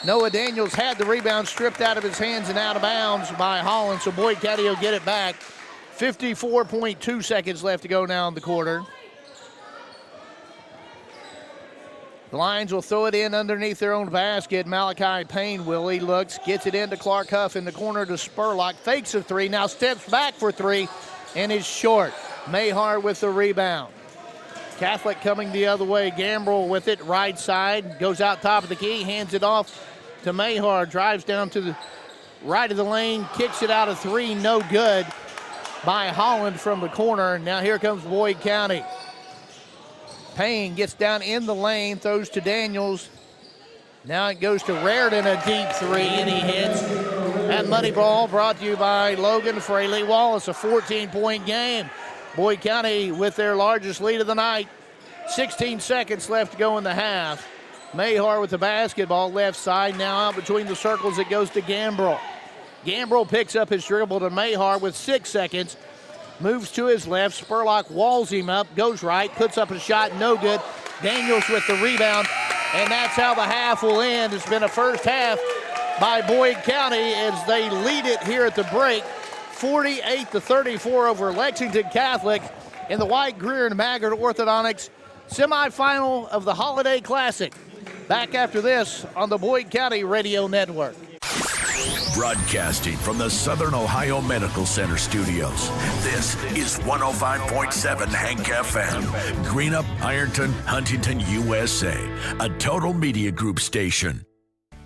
Speaker 3: Noah Daniels had the rebound stripped out of his hands and out of bounds by Holland, so Boyd County will get it back. 54.2 seconds left to go now in the quarter. The Lions will throw it in underneath their own basket. Malachi Payne will. He looks, gets it into Clark Huff in the corner to Spurlock. Fakes a 3, now steps back for 3, and is short. Mahar with the rebound. Catholic coming the other way. Gambrel with it, right side. Goes out top of the key, hands it off to Mahar. Drives down to the right of the lane, kicks it out of 3, no good by Holland from the corner. Now here comes Boyd County. Payne gets down in the lane, throws to Daniels. Now it goes to Raridan, a deep 3, and he hits. That money ball brought to you by Logan Fraley Wallace, a 14-point game. Boyd County with their largest lead of the night. 16 seconds left to go in the half. Mahar with the basketball left side. Now out between the circles, it goes to Gambrel. Gambrel picks up his dribble to Mahar with 6 seconds. Moves to his left. Spurlock walls him up, goes right, puts up a shot, no good. Daniels with the rebound, and that's how the half will end. It's been a first half by Boyd County as they lead it here at the break, 48-34 over Lexington Catholic in the White Greer and Maggard Orthodontics semifinal of the Holiday Classic. Back after this on the Boyd County Radio Network.
Speaker 14: Broadcasting from the Southern Ohio Medical Center studios, this is 105.7 Hank FM. Greenup, Ironton, Huntington, USA. A Total Media Group station.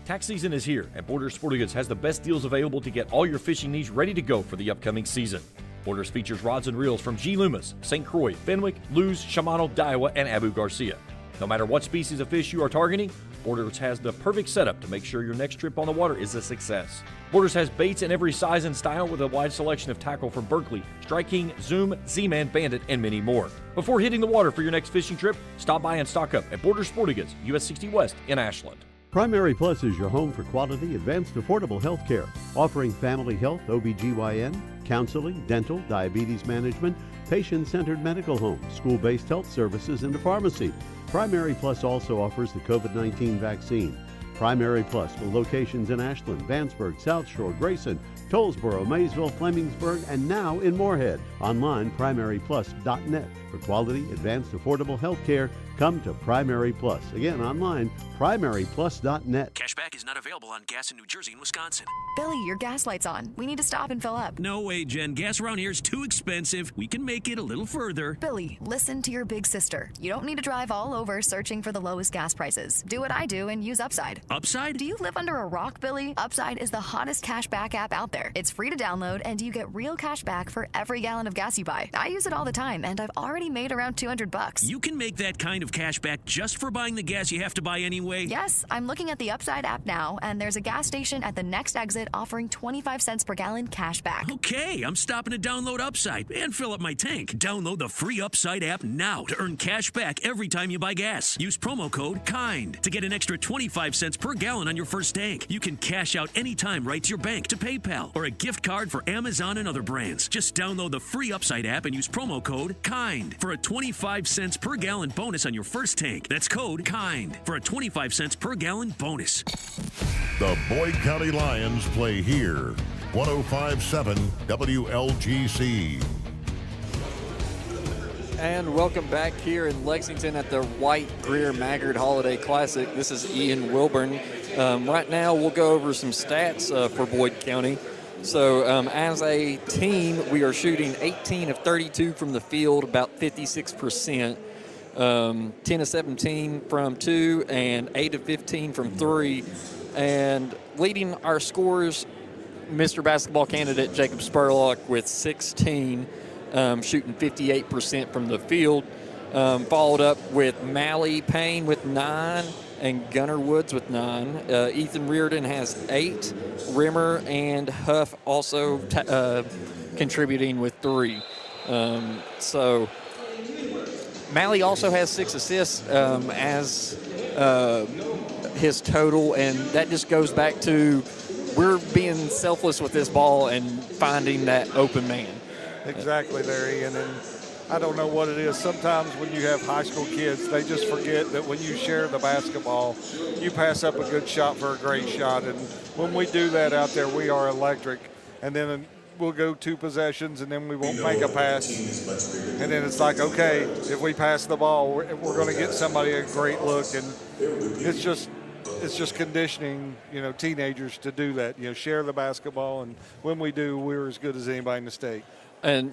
Speaker 8: Tax season is here, and Borders Sporting Goods has the best deals available to get all your fishing needs ready to go for the upcoming season. Borders features rods and reels from G. Loomis, St. Croix, Fenwick, Lewes, Shimano, Daiwa, and Abu Garcia. No matter what species of fish you are targeting, Borders has the perfect setup to make sure your next trip on the water is a success. Borders has baits in every size and style with a wide selection of tackle from Berkley, Strike King, Zoom, Z-Man, Bandit, and many more. Before hitting the water for your next fishing trip, stop by and stock up at Borders Sporting Goods, US 60 West in Ashland.
Speaker 12: Primary Plus is your home for quality, advanced, affordable health care, offering family health, OBGYN, counseling, dental, diabetes management, patient-centered medical home, school-based health services, and a pharmacy. Primary Plus also offers the COVID-19 vaccine. Primary Plus with locations in Ashland, Vanceburg, South Shore, Grayson, Tollsboro, Maysville, Flemingsburg, and now in Moorhead. Online, primaryplus.net. For quality, advanced, affordable health care, come to Primary Plus. Again, online, primaryplus.net.
Speaker 15: Cashback is not available on gas in New Jersey and Wisconsin.
Speaker 16: Billy, your gas light's on. We need to stop and fill up.
Speaker 15: No way, Jen. Gas around here is too expensive. We can make it a little further.
Speaker 16: Billy, listen to your big sister. You don't need to drive all over searching for the lowest gas prices. Do what I do and use Upside.
Speaker 15: Upside?
Speaker 16: Do you live under a rock, Billy? Upside is the hottest cashback app out there. It's free to download, and you get real cash back for every gallon of gas you buy. I use it all the time, and I've already made around $200.
Speaker 15: You can make that kind of cash back just for buying the gas you have to buy anyway?
Speaker 16: Yes, I'm looking at the Upside app now, and there's a gas station at the next exit offering 25 cents per gallon cash back.
Speaker 15: Okay, I'm stopping to download Upside and fill up my tank. Download the free Upside app now to earn cash back every time you buy gas. Use promo code KIND to get an extra 25 cents per gallon on your first tank. You can cash out anytime right to your bank, to PayPal, or a gift card for Amazon and other brands. Just download the free Upside app and use promo code KIND for a 25 cents per gallon bonus on your first tank. That's code KIND for a 25 cents per gallon bonus.
Speaker 2: The Boyd County Lions play here. 105.7 WLGC.
Speaker 13: And welcome back here in Lexington at the White Greer Maggard Holiday Classic. This is Ian Wilburn. Right now we'll go over some stats for Boyd County. So as a team, we are shooting 18 of 32 from the field, about 56%. 10 of 17 from 2 and 8 of 15 from 3. And leading our scorers, Mr. Basketball candidate Jacob Spurlock with 16, shooting 58% from the field. Followed up with Mally Payne with 9 and Gunnar Woods with 9. Ethan Reardon has 8. Rimmer and Huff also contributing with 3. So Mally also has 6 assists as his total, and that just goes back to we're being selfless with this ball and finding that open man.
Speaker 4: Exactly there, Ian. And I don't know what it is. Sometimes when you have high school kids, they just forget that when you share the basketball, you pass up a good shot for a great shot. And when we do that out there, we are electric. And then we'll go 2 possessions, and then we won't make a pass. And then it's like, okay, if we pass the ball, we're going to get somebody a great look. And it's just conditioning, teenagers to do that, share the basketball. And when we do, we're as good as anybody in the state.
Speaker 13: And,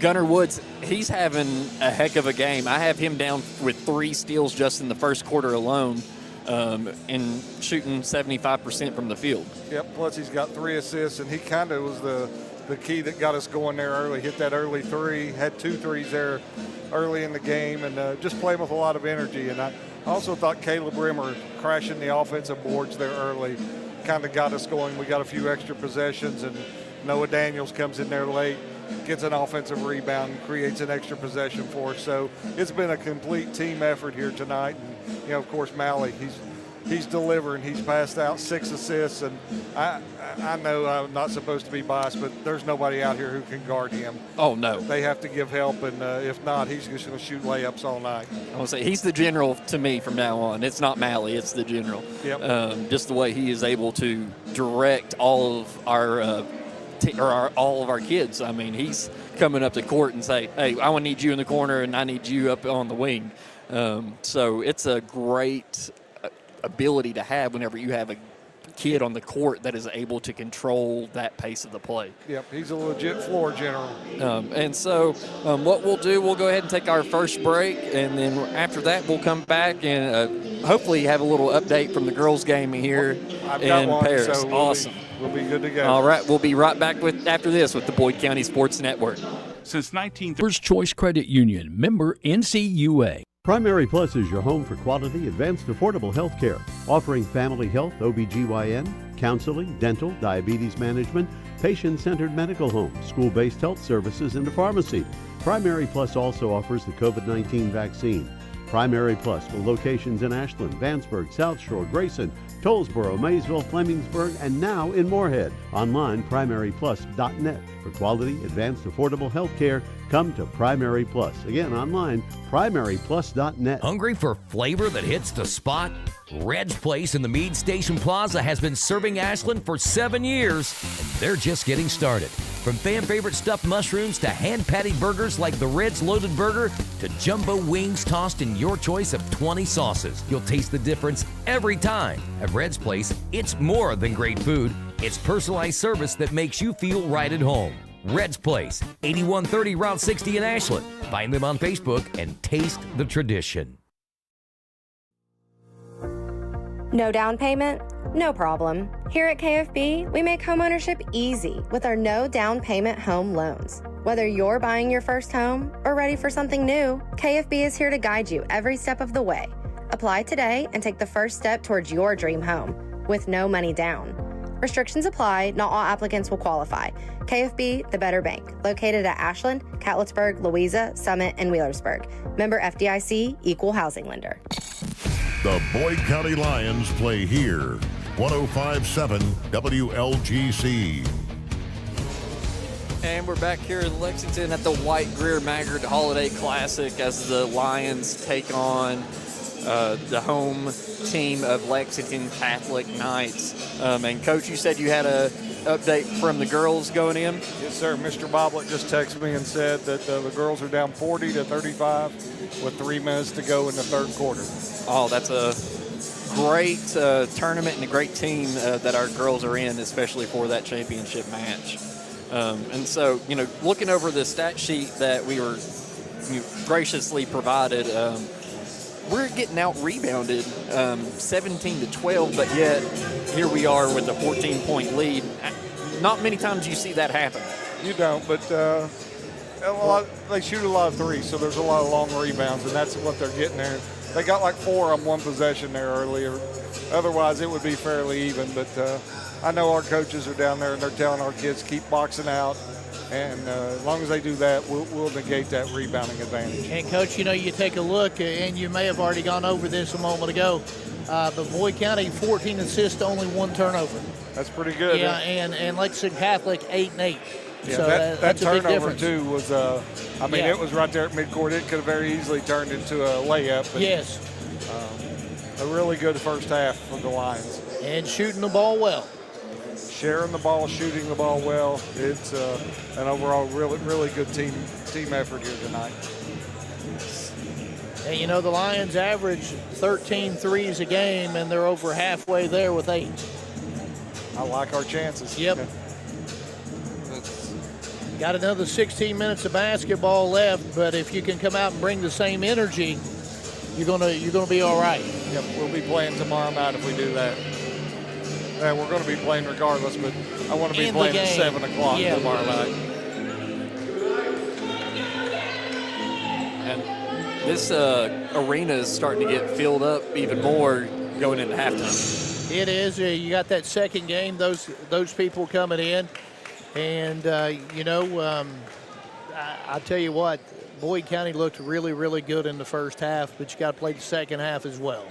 Speaker 13: Gunnar Woods, he's having a heck of a game. I have him down with 3 steals just in the first quarter alone, and shooting 75% from the field.
Speaker 4: Yep, plus he's got 3 assists, and he kind of was the key that got us going there early. Hit that early 3, had 2 threes there early in the game, and just playing with a lot of energy. And I also thought Caleb Rimmer crashing the offensive boards there early kind of got us going. We got a few extra possessions, and Noah Daniels comes in there late, gets an offensive rebound, and creates an extra possession for us. So it's been a complete team effort here tonight. And, of course, Mally, he's delivering. He's passed out 6 assists, and I know I'm not supposed to be biased, but there's nobody out here who can guard him.
Speaker 13: Oh, no.
Speaker 4: They have to give help, and if not, he's just going to shoot layups all night.
Speaker 13: I want to say he's the general to me from now on. It's not Malley, it's the general.
Speaker 4: Yep.
Speaker 13: Just the way he is able to direct all of our all of our kids. I mean, he's coming up the court and say, hey, I want to need you in the corner and I need you up on the wing. So it's a great ability to have whenever you have a kid on the court that is able to control that pace of the play.
Speaker 4: Yep, he's a legit floor general.
Speaker 13: And so what we'll do, we'll go ahead and take our first break, and then after that we'll come back and hopefully have a little update from the girls' game here in Paris.
Speaker 4: So
Speaker 13: awesome.
Speaker 4: We'll be good to go.
Speaker 13: All right, we'll be right back after this with the Boyd County Sports Network.
Speaker 10: Since 1930. First Choice Credit Union, member NCUA.
Speaker 12: Primary Plus is your home for quality, advanced, affordable health care, offering family health, OBGYN, counseling, dental, diabetes management, patient-centered medical home, school-based health services, and a pharmacy. Primary Plus also offers the COVID-19 vaccine. Primary Plus with locations in Ashland, Vanceburg, South Shore, Grayson, Tollsboro, Maysville, Flemingsburg, and now in Moorhead. Online, primaryplus.net. For quality, advanced, affordable health care, come to Primary Plus. Again, online, primaryplus.net.
Speaker 11: Hungry for flavor that hits the spot? Red's Place in the Meade Station Plaza has been serving Ashland for 7 years, and they're just getting started. From fan-favorite stuffed mushrooms to hand-patted burgers like the Red's Loaded Burger to jumbo wings tossed in your choice of 20 sauces. You'll taste the difference every time. At Red's Place, it's more than great food. It's personalized service that makes you feel right at home. Red's Place, 8130 Route 60 in Ashland. Find them on Facebook and taste the tradition.
Speaker 1: No down payment? No problem. Here at KFB, we make homeownership easy with our no down payment home loans. Whether you're buying your first home or ready for something new, KFB is here to guide you every step of the way. Apply today and take the first step towards your dream home with no money down. Restrictions apply. Not all applicants will qualify. KFB, the better bank, located at Ashland, Catlettsburg, Louisa, Summit, and Wheelersburg. Member FDIC, equal housing lender.
Speaker 2: The Boyd County Lions play here. 105.7 WLGC.
Speaker 13: And we're back here in Lexington at the White Greer Maggard Holiday Classic as the Lions take on the home team of Lexington Catholic Knights. And Coach, you said you had a update from the girls going in?
Speaker 4: Yes, sir. Mr. Boblet just texted me and said that the girls are down 40-35 with 3 minutes to go in the third quarter.
Speaker 13: Oh, that's a great tournament and a great team that our girls are in, especially for that championship match. And so, looking over the stat sheet that we were graciously provided, we're getting out-rebounded 17-12, but yet here we are with a 14-point lead. Not many times you see that happen.
Speaker 4: You don't, but they shoot a lot of threes, so there's a lot of long rebounds, and that's what they're getting there. They got like 4 on one possession there earlier. Otherwise, it would be fairly even, but I know our coaches are down there, and they're telling our kids keep boxing out. And as long as they do that, we'll negate that rebounding advantage.
Speaker 3: And, Coach, you take a look, and you may have already gone over this a moment ago, but Boyd County, 14 assists, only 1 turnover.
Speaker 4: That's pretty good.
Speaker 3: Yeah, and Lexington Catholic, 8-8.
Speaker 4: Yeah,
Speaker 3: so
Speaker 4: that
Speaker 3: that's a big
Speaker 4: turnover,
Speaker 3: difference.
Speaker 4: too, was, it was right there at midcourt. It could have very easily turned into a layup. But,
Speaker 3: yes.
Speaker 4: A really good first half for the Lions.
Speaker 3: And shooting the ball well.
Speaker 4: Sharing the ball, shooting the ball well. It's an overall really, really good team effort here tonight.
Speaker 3: And, the Lions average 13 threes a game, and they're over halfway there with 8.
Speaker 4: I like our chances.
Speaker 3: Yep. Got another 16 minutes of basketball left, but if you can come out and bring the same energy, you're gonna be all right.
Speaker 4: Yep, we'll be playing tomorrow night if we do that. Yeah, we're going to be playing regardless, but I want to be playing at 7 o'clock tomorrow night.
Speaker 13: And this arena is starting to get filled up even more going into halftime.
Speaker 3: It is. You got that second game, those people coming in. And, I tell you what, Boyd County looked really, really good in the first half, but you got to play the second half as well.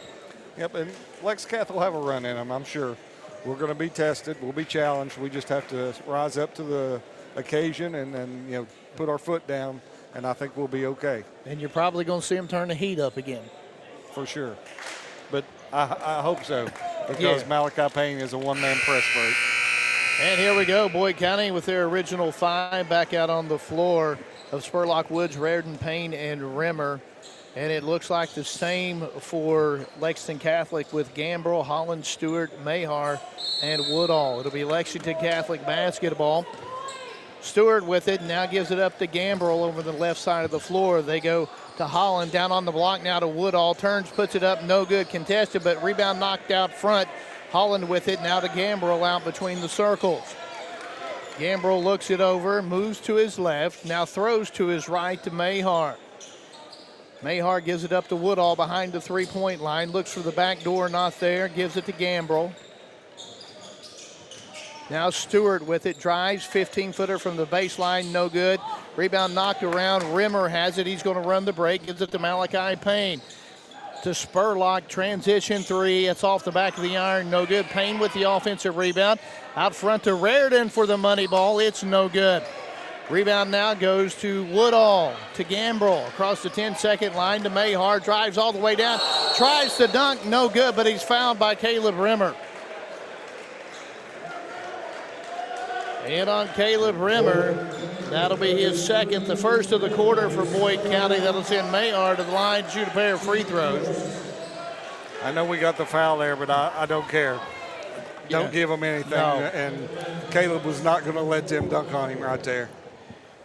Speaker 4: Yep, and Lex Cath will have a run in them, I'm sure. We're going to be tested. We'll be challenged. We just have to rise up to the occasion and put our foot down, and I think we'll be okay.
Speaker 3: And you're probably going to see them turn the heat up again.
Speaker 4: For sure. But I hope so, because Malachi Payne is a one-man press break.
Speaker 3: And here we go, Boyd County with their original 5 back out on the floor of Spurlock, Woods, Raritan, Payne, and Rimmer. And it looks like the same for Lexington Catholic with Gambrel, Holland, Stewart, Mahar, and Woodall. It'll be Lexington Catholic basketball. Stewart with it, now gives it up to Gambrel over the left side of the floor. They go to Holland, down on the block now to Woodall. Turns, puts it up, no good, contested, but rebound knocked out front. Holland with it, now to Gambrel out between the circles. Gambrel looks it over, moves to his left, now throws to his right to Mahar. Mahar gives it up to Woodall behind the three-point line. Looks for the back door, not there. Gives it to Gambrel. Now Stewart with it. Drives, 15-footer from the baseline, no good. Rebound knocked around. Rimmer has it. He's going to run the break. Gives it to Malachi Payne. To Spurlock, transition 3. It's off the back of the iron, no good. Payne with the offensive rebound. Out front to Raritan for the money ball. It's no good. Rebound now goes to Woodall, to Gambrel, across the 10-second line to Mahar, drives all the way down, tries to dunk, no good, but he's fouled by Caleb Rimmer. And on Caleb Rimmer, that'll be his second, the first of the quarter for Boyd County. That'll send Mahar to the line to shoot a pair of free throws.
Speaker 4: I know we got the foul there, but I don't care. Don't give him anything, and Caleb was not going to let them dunk on him right there.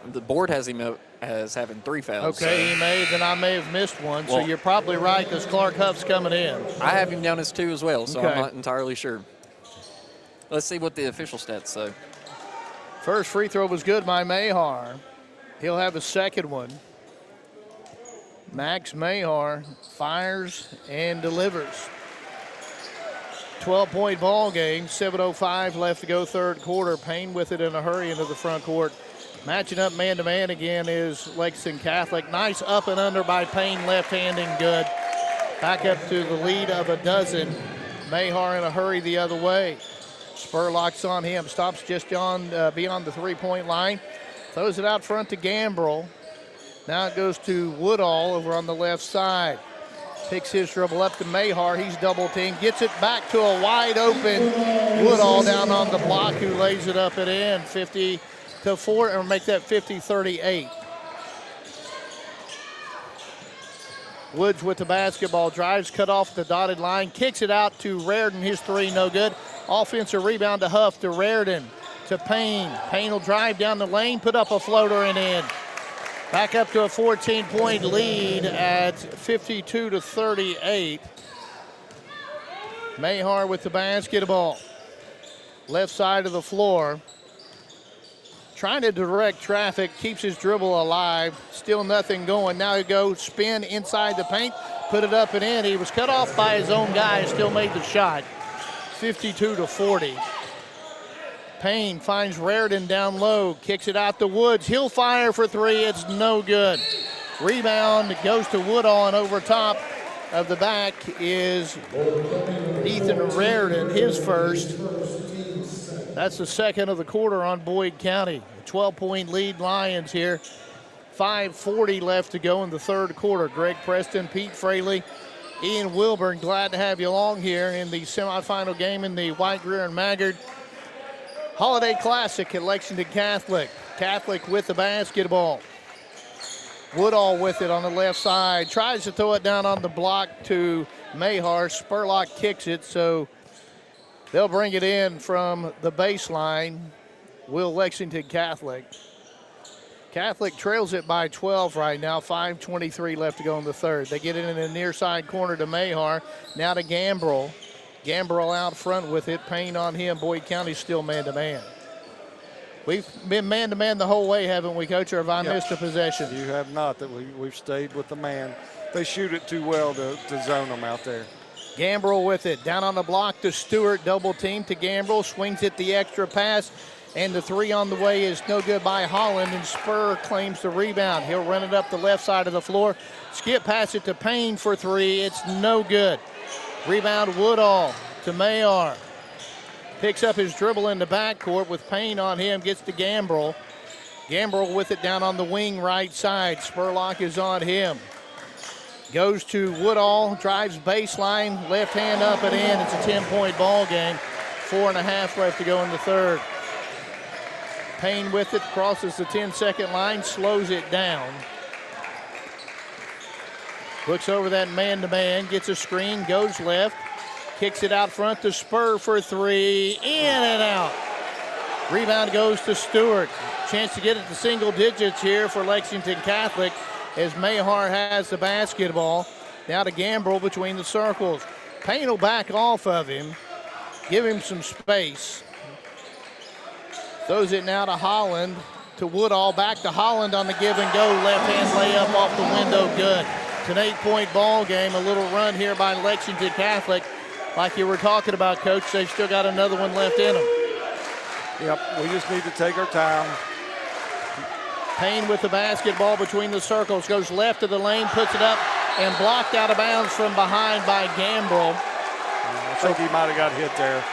Speaker 13: The board has him as having 3 fouls.
Speaker 3: Okay, he may, then I may have missed one. So you're probably right because Clark Huff's coming in.
Speaker 13: I have him down as 2 as well, so I'm not entirely sure. Let's see what the official stats say.
Speaker 3: First free throw was good by Mahar. He'll have a second one. Max Mahar fires and delivers. 12-point ball game, 7:05 left to go third quarter. Payne with it in a hurry into the front court. Matching up man-to-man again is Lexington Catholic. Nice up and under by Payne, left-handing good. Back up to the lead of a dozen. Mahar in a hurry the other way. Spurlock's on him, stops just beyond the three-point line. Throws it out front to Gambrel. Now it goes to Woodall over on the left side. Picks his dribble up to Mahar. He's double-teamed. Gets it back to a wide-open Woodall down on the block, who lays it up and in. 50-4, or make that 50-38. Woods with the basketball. Drives, cut off the dotted line. Kicks it out to Raritan. His 3, no good. Offensive rebound to Huff, to Raritan, to Payne. Payne will drive down the lane, put up a floater and in. Back up to a 14-point lead at 52-38. Mahar with the basketball. Left side of the floor. Trying to direct traffic, keeps his dribble alive. Still nothing going. Now he goes spin inside the paint, put it up and in. He was cut off by his own guy, still made the shot. 52-40. Payne finds Raritan down low, kicks it out to Woods. He'll fire for 3, it's no good. Rebound goes to Woodall, and over top of the back is Ethan Raritan, his first. That's the second of the quarter on Boyd County. A 12-point lead Lions here. 5:40 left to go in the third quarter. Greg Preston, Pete Fraley, Ian Wilburn, glad to have you along here in the semifinal game in the White Greer and Maggard Holiday Classic at Lexington Catholic. Catholic with the basketball. Woodall with it on the left side. Tries to throw it down on the block to Mahar. Spurlock kicks it, so they'll bring it in from the baseline. Will Lexington Catholic. Catholic trails it by 12 right now. 5:23 left to go in the third. They get it in the near side corner to Mahar. Now to Gambrel. Gambrel out front with it. Payne on him. Boyd County's still man-to-man. We've been man-to-man the whole way, haven't we, Coach? Or have I missed a possession?
Speaker 4: You have not. That we've stayed with the man. They shoot it too well to zone them out there.
Speaker 3: Gambrel with it. Down on the block to Stewart. Double team to Gambrel. Swings it the extra pass. And the 3 on the way is no good by Holland. And Spur claims the rebound. He'll run it up the left side of the floor. Skip pass it to Payne for 3. It's no good. Rebound Woodall to Mayar. Picks up his dribble in the backcourt with Payne on him, gets to Gambrell. Gambrell with it down on the wing right side. Spurlock is on him. Goes to Woodall, drives baseline, left hand up and in. It's a 10-point ball game. 4.5 left to go in the third. Payne with it, crosses the 10-second line, slows it down. Looks over that man-to-man, gets a screen, goes left, kicks it out front to Spur for three, in and out. Rebound goes to Stewart. Chance to get it to single digits here for Lexington Catholic as Mayar has the basketball. Now to Gambrell between the circles. Payne will back off of him, give him some space. Throws it now to Holland, to Woodall, back to Holland on the give and go. Left hand layup off the window, good. It's an 8-point ball game, a little run here by Lexington Catholic. Like you were talking about, Coach, they've still got another one left in them.
Speaker 4: Yep, we just need to take our time.
Speaker 3: Payne with the basketball between the circles, goes left of the lane, puts it up, and blocked out of bounds from behind by Gambrell.
Speaker 4: I think he might have got hit there.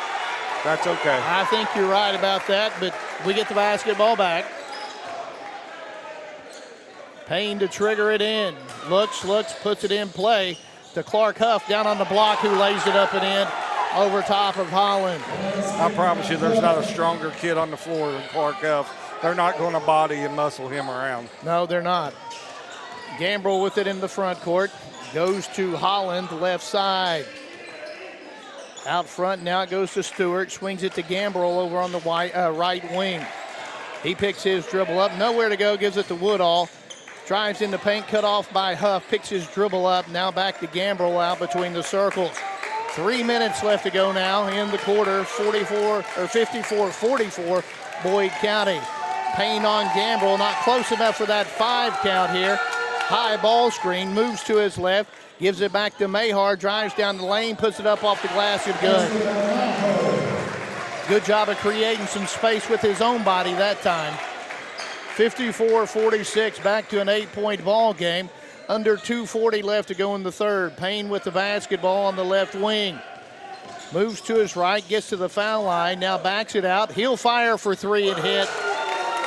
Speaker 4: That's okay.
Speaker 3: I think you're right about that, but we get the basketball back. Payne to trigger it in. Looks, puts it in play to Clark Huff down on the block, who lays it up and in over top of Holland.
Speaker 4: I promise you there's not a stronger kid on the floor than Clark Huff. They're not going to body and muscle him around.
Speaker 3: No, they're not. Gambrell with it in the front court. Goes to Holland, left side. Out front now it goes to Stewart. Swings it to Gambrell over on the right wing. He picks his dribble up. Nowhere to go. Gives it to Woodall. Drives in the paint. Cut off by Huff. Picks his dribble up. Now back to Gambrell out between the circles. 3 minutes left to go now in the quarter. 54-44 Boyd County. Payne on Gambrell. Not close enough for that 5 count here. High ball screen. Moves to his left. Gives it back to Mayar, drives down the lane, puts it up off the glass, and good. Good job of creating some space with his own body that time. 54-46, back to an 8-point ball game. Under 2:40 left to go in the third. Payne with the basketball on the left wing. Moves to his right, gets to the foul line, now backs it out. He'll fire for three and hit.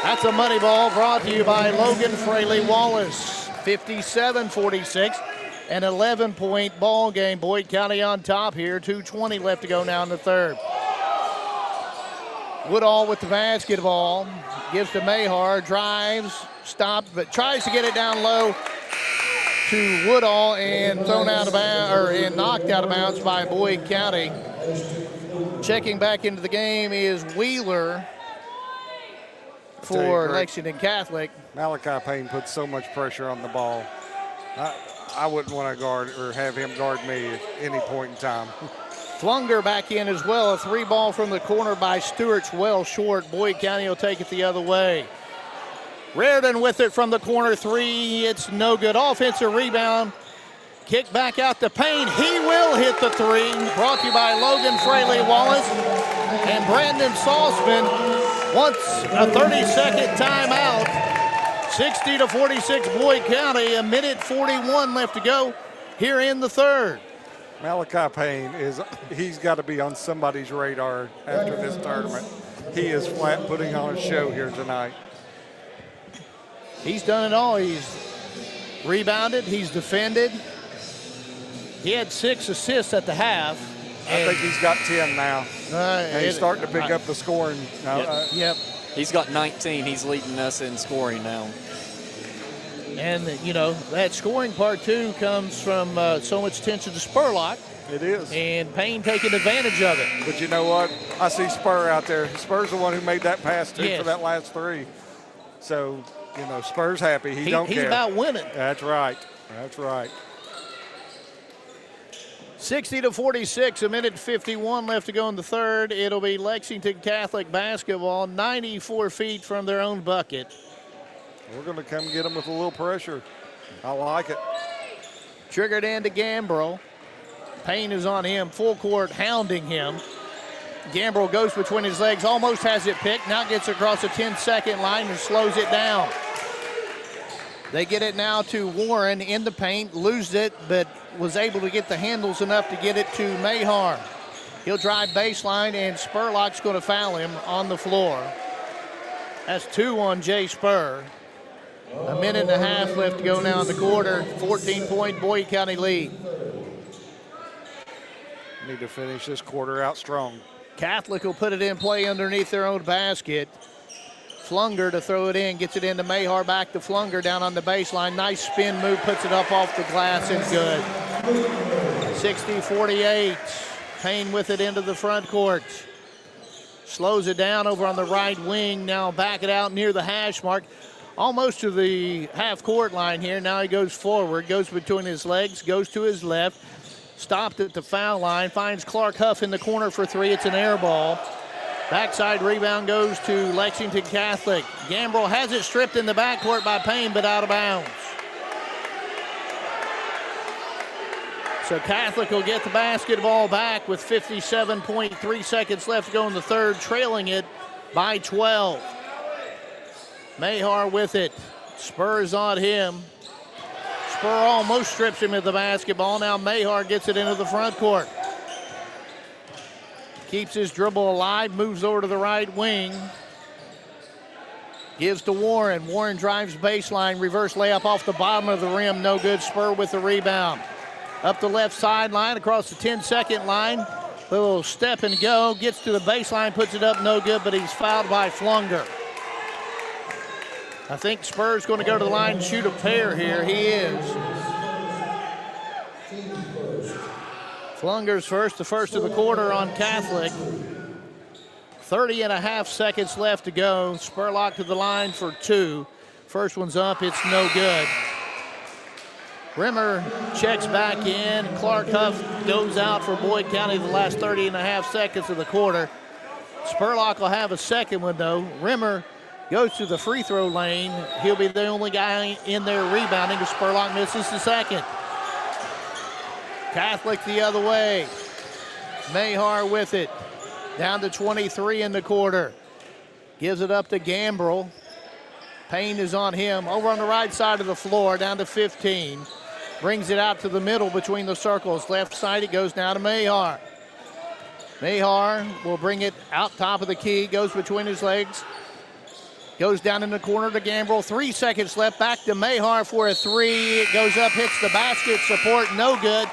Speaker 3: That's a money ball brought to you by Logan Fraley Wallace. 57-46. An 11-point ball game. Boyd County on top here. 2:20 left to go now in the third. Woodall with the basketball. Gives to Mayar. Drives. Stopped, but tries to get it down low to Woodall and thrown out of bounds, and knocked out of bounds by Boyd County. Checking back into the game is Wheeler for Lexington Catholic.
Speaker 4: Malachi Payne puts so much pressure on the ball. I wouldn't want to guard or have him guard me at any point in time.
Speaker 3: Flunger back in as well. A 3 ball from the corner by Stewart's well short. Boyd County will take it the other way. Reardon with it from the corner 3. It's no good. Offensive rebound. Kick back out to Payne. He will hit the 3. Brought to you by Logan Fraley Wallace and Brandon Salzman. Wants a 30-second timeout. 60-46 Boyd County. 1:41 left to go here in the third.
Speaker 4: Malachi Payne he's got to be on somebody's radar after this tournament. He is flat putting on a show here tonight.
Speaker 3: He's done it all. He's rebounded. He's defended. He had 6 assists at the half.
Speaker 4: I think he's got 10 now. And he's starting to pick up the scoring.
Speaker 3: Yep.
Speaker 13: He's got 19. He's leading us in scoring now.
Speaker 3: And, you know, that scoring part, too, comes from so much attention to Spurlock.
Speaker 4: It is.
Speaker 3: And Payne taking advantage of it.
Speaker 4: But you know what? I see Spur out there. Spur's the one who made that pass, too,
Speaker 3: Yes.
Speaker 4: for that last 3. So, you know, Spur's happy. He don't care.
Speaker 3: He's about winning.
Speaker 4: That's right. That's right.
Speaker 3: 60-46, 1:51 left to go in the third. It'll be Lexington Catholic basketball, 94 feet from their own bucket.
Speaker 4: We're going to come get them with a little pressure. I like it.
Speaker 3: Triggered into Gambrell. Payne is on him, full court, hounding him. Gambrell goes between his legs, almost has it picked. Now gets across the 10-second line and slows it down. They get it now to Warren in the paint, loses it, but was able to get the handles enough to get it to Mahar. He'll drive baseline, and Spurlock's going to foul him on the floor. That's 2 on Jay Spur. A minute and a half left to go now in the quarter. 14-point Boyd County lead.
Speaker 4: Need to finish this quarter out strong.
Speaker 3: Catholic will put it in play underneath their own basket. Flunger to throw it in, gets it into Mahar, back to Flunger down on the baseline. Nice spin move, puts it up off the glass and good. 60-48. Payne with it into the front court. Slows it down over on the right wing. Now back it out near the hash mark. Almost to the half-court line here. Now he goes forward, goes between his legs, goes to his left. Stopped at the foul line, finds Clark Huff in the corner for 3. It's an air ball. Backside rebound goes to Lexington Catholic. Gambrell has it stripped in the backcourt by Payne, but out of bounds. So Catholic will get the basketball back with 57.3 seconds left to go in the third, trailing it by 12. Mahar with it. Spurs on him. Spur almost strips him of the basketball. Now Mahar gets it into the front court. Keeps his dribble alive, moves over to the right wing. Gives to Warren. Warren drives baseline, reverse layup off the bottom of the rim. No good. Spur with the rebound. Up the left sideline, across the 10-second line. Little step and go. Gets to the baseline, puts it up, no good, but he's fouled by Flunger. I think Spur's going to go to the line and shoot a pair here. He is. Flunger's first, the first of the quarter on Catholic. 30.5 seconds left to go. Spurlock to the line for 2. First one's up, it's no good. Rimmer checks back in. Clark Huff goes out for Boyd County the last 30.5 seconds of the quarter. Spurlock will have a second one though. Rimmer goes to the free throw lane. He'll be the only guy in there rebounding as Spurlock misses the second. Catholic the other way. Mahar with it. Down to 23 in the quarter. Gives it up to Gambrell. Payne is on him. Over on the right side of the floor, down to 15. Brings it out to the middle between the circles. Left side, it goes now to Mahar. Mahar will bring it out top of the key. Goes between his legs. Goes down in the corner to Gambrell. 3 seconds left. Back to Mahar for a 3. It goes up, hits the basket. Support, no good.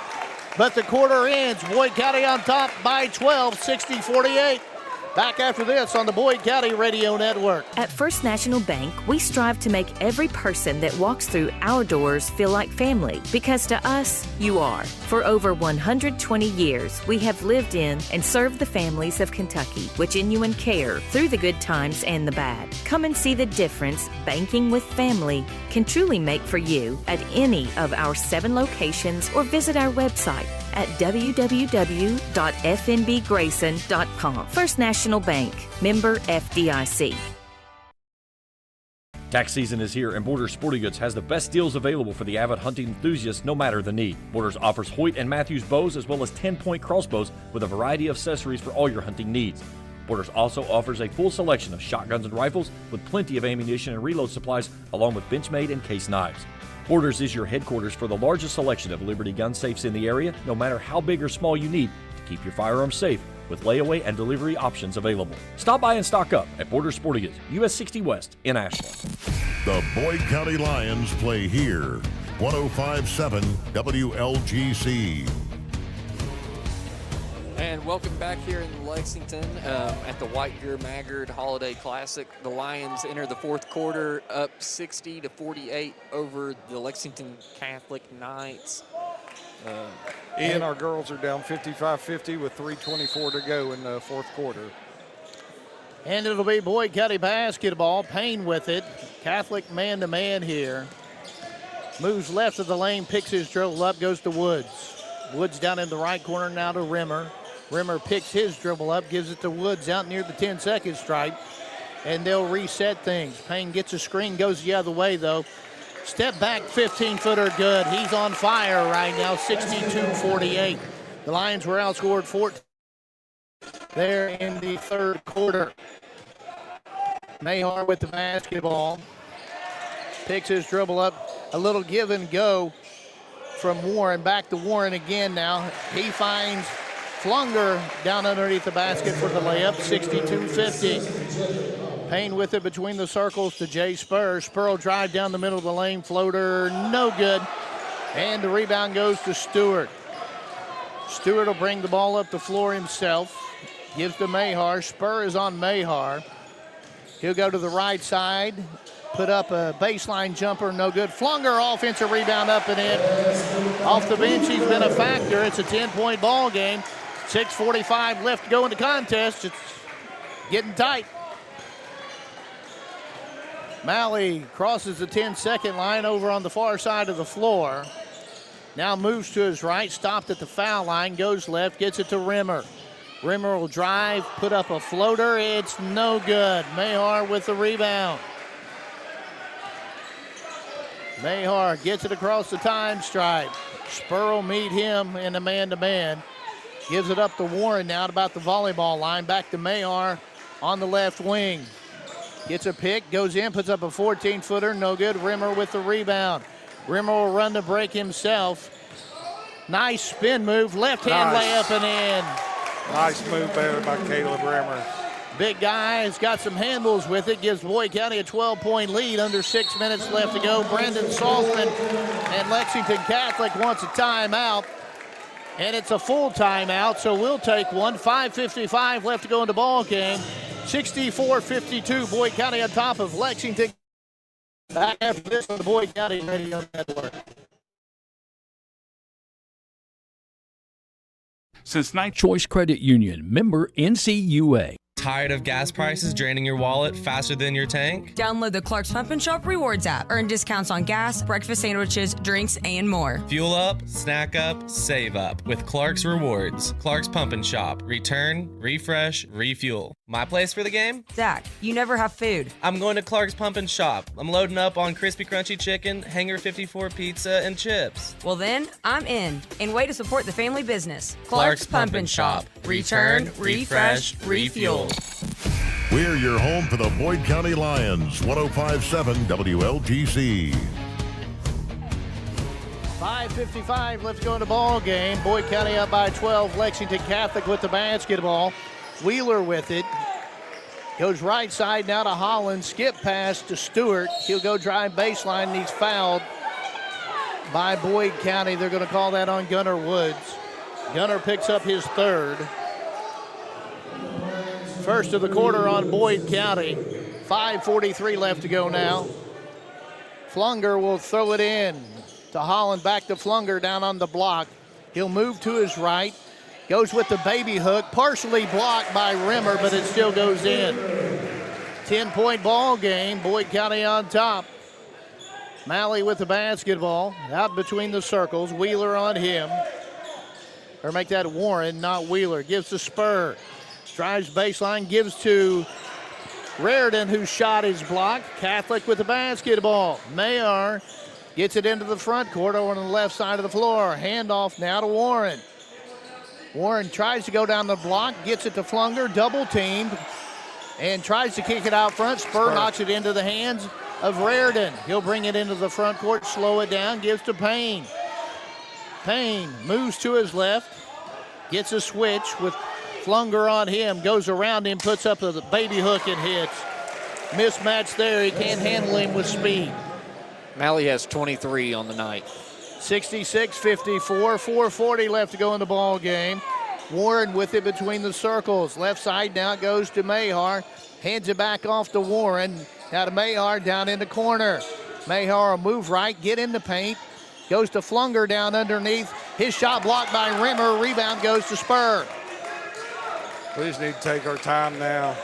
Speaker 3: But the quarter ends. Boyd County on top by 12, 60-48. Back after this on the Boyd County Radio Network.
Speaker 7: At First National Bank, we strive to make every person that walks through our doors feel like family, because to us, you are. For over 120 years, we have lived in and served the families of Kentucky with genuine care through the good times and the bad. Come and see the difference banking with family can truly make for you at any of our 7 locations, or visit our website at www.fnbgrayson.com. First National Bank, member FDIC.
Speaker 8: Tax season is here, and Borders Sporting Goods has the best deals available for the avid hunting enthusiast, no matter the need. Borders offers Hoyt and Matthews bows as well as 10-point crossbows with a variety of accessories for all your hunting needs. Borders also offers a full selection of shotguns and rifles with plenty of ammunition and reload supplies, along with Benchmade and case knives. Borders is your headquarters for the largest selection of Liberty gun safes in the area, no matter how big or small you need to keep your firearms safe, with layaway and delivery options available. Stop by and stock up at Borders Sporting Goods, US 60 West in Ashland.
Speaker 2: The Boyd County Lions play here. 105.7 WLGC.
Speaker 13: And welcome back here in Lexington at the White Gear Maggard Holiday Classic. The Lions enter the fourth quarter up 60-48 over the Lexington Catholic Knights.
Speaker 4: Ian, our girls are down 55-50 with 3:24 to go in the fourth quarter.
Speaker 3: And it'll be Boyd County basketball. Payne with it. Catholic man-to-man here. Moves left of the lane, picks his dribble up, goes to Woods. Woods down in the right corner now to Rimmer. Rimmer picks his dribble up, gives it to Woods out near the 10-second stripe, and they'll reset things. Payne gets a screen, goes the other way, though. Step back, 15-footer good. He's on fire right now, 62-48. The Lions were outscored 14 there in the third quarter. Mahar with the basketball. Picks his dribble up, A little give and go from Warren. Back to Warren again now. He finds Flunger down underneath the basket for the layup, 62-50. Payne with it between the circles to Jay Spur. Spur will drive down the middle of the lane. Floater, no good. And the rebound goes to Stewart. Stewart will bring the ball up the floor himself. Gives to Mahar. Spur is on Mahar. He'll go to the right side. Put up a baseline jumper, no good. Flunger, offensive rebound up and in. Off the bench, he's been a factor. It's a 10-point ball game. 6:45 left to go in the contest. It's getting tight. Malley crosses the 10-second line over on the far side of the floor. Now moves to his right, stopped at the foul line, goes left, gets it to Rimmer. Rimmer will drive, put up a floater. It's no good. Mahar with the rebound. Mahar gets it across the time stripe. Spur will meet him in a man-to-man. Gives it up to Warren now at about the volleyball line. Back to Mahar on the left wing. Gets a pick, goes in, puts up a 14-footer. No good. Rimmer with the rebound. Rimmer will run the break himself. Nice spin move. Left-hand layup and in.
Speaker 4: Nice move there by Caleb Rimmer.
Speaker 3: Big guy has got some handles with it. Gives Boyd County a 12-point lead. Under 6 minutes left to go. Brandon Saltzman and Lexington Catholic wants a timeout. And it's a full timeout, so we'll take one. 5:55 left to go in the ball game. 64-52. Boyd County on top of Lexington. Back after this on the Boyd County Radio Network.
Speaker 10: Since Choice Credit Union, member NCUA.
Speaker 5: Tired of gas prices draining your wallet faster than your tank?
Speaker 6: Download the Clark's Pump and Shop Rewards app. Earn discounts on gas, breakfast sandwiches, drinks, and more.
Speaker 5: Fuel up, snack up, save up with Clark's Rewards. Clark's Pump and Shop. Return, refresh, refuel. My place for the game?
Speaker 6: Zach, you never have food.
Speaker 5: I'm going to Clark's Pump and Shop. I'm loading up on crispy crunchy chicken, Hanger 54 pizza, and chips.
Speaker 6: Well then, I'm in. And way to support the family business.
Speaker 5: Clark's Pump and Shop. Return, refresh, refuel.
Speaker 2: We're your home for the Boyd County Lions, 105.7 WLTC.
Speaker 3: 5:55 left to go in the ball game. Boyd County up by 12. Lexington Catholic with the basketball. Wheeler with it. Goes right side now to Holland. Skip pass to Stewart. He'll go drive baseline and he's fouled by Boyd County. They're going to call that on Gunnar Woods. Gunnar picks up his third. First of the quarter on Boyd County. 5:43 left to go now. Flunger will throw it in to Holland. Back to Flunger down on the block. He'll move to his right. Goes with the baby hook. Partially blocked by Rimmer, but it still goes in. 10-point ball game. Boyd County on top. Malley with the basketball. Out between the circles. Wheeler on him. Or make that Warren, not Wheeler. Gives to Spur. Drives baseline, gives to Raridan, whose shot is blocked. Catholic with the basketball. Mahar gets it into the front court over on the left side of the floor. Handoff now to Warren. Warren tries to go down the block, gets it to Flunger, double teamed, and tries to kick it out front. Spur knocks it into the hands of Raridan. He'll bring it into the front court, slow it down, gives to Payne. Payne moves to his left, gets a switch with Flunger on him, goes around him, puts up the baby hook and hits. Mismatch there, he can't handle him with speed.
Speaker 13: Malley has 23 on the night.
Speaker 3: 66-54, 4:40 left to go in the ball game. Warren with it between the circles. Left side now goes to Mahar. Hands it back off to Warren. Now to Mahar down in the corner. Mahar will move right, get in the paint. Goes to Flunger down underneath. His shot blocked by Rimmer. Rebound goes to Spur.
Speaker 4: We just need to take our time now.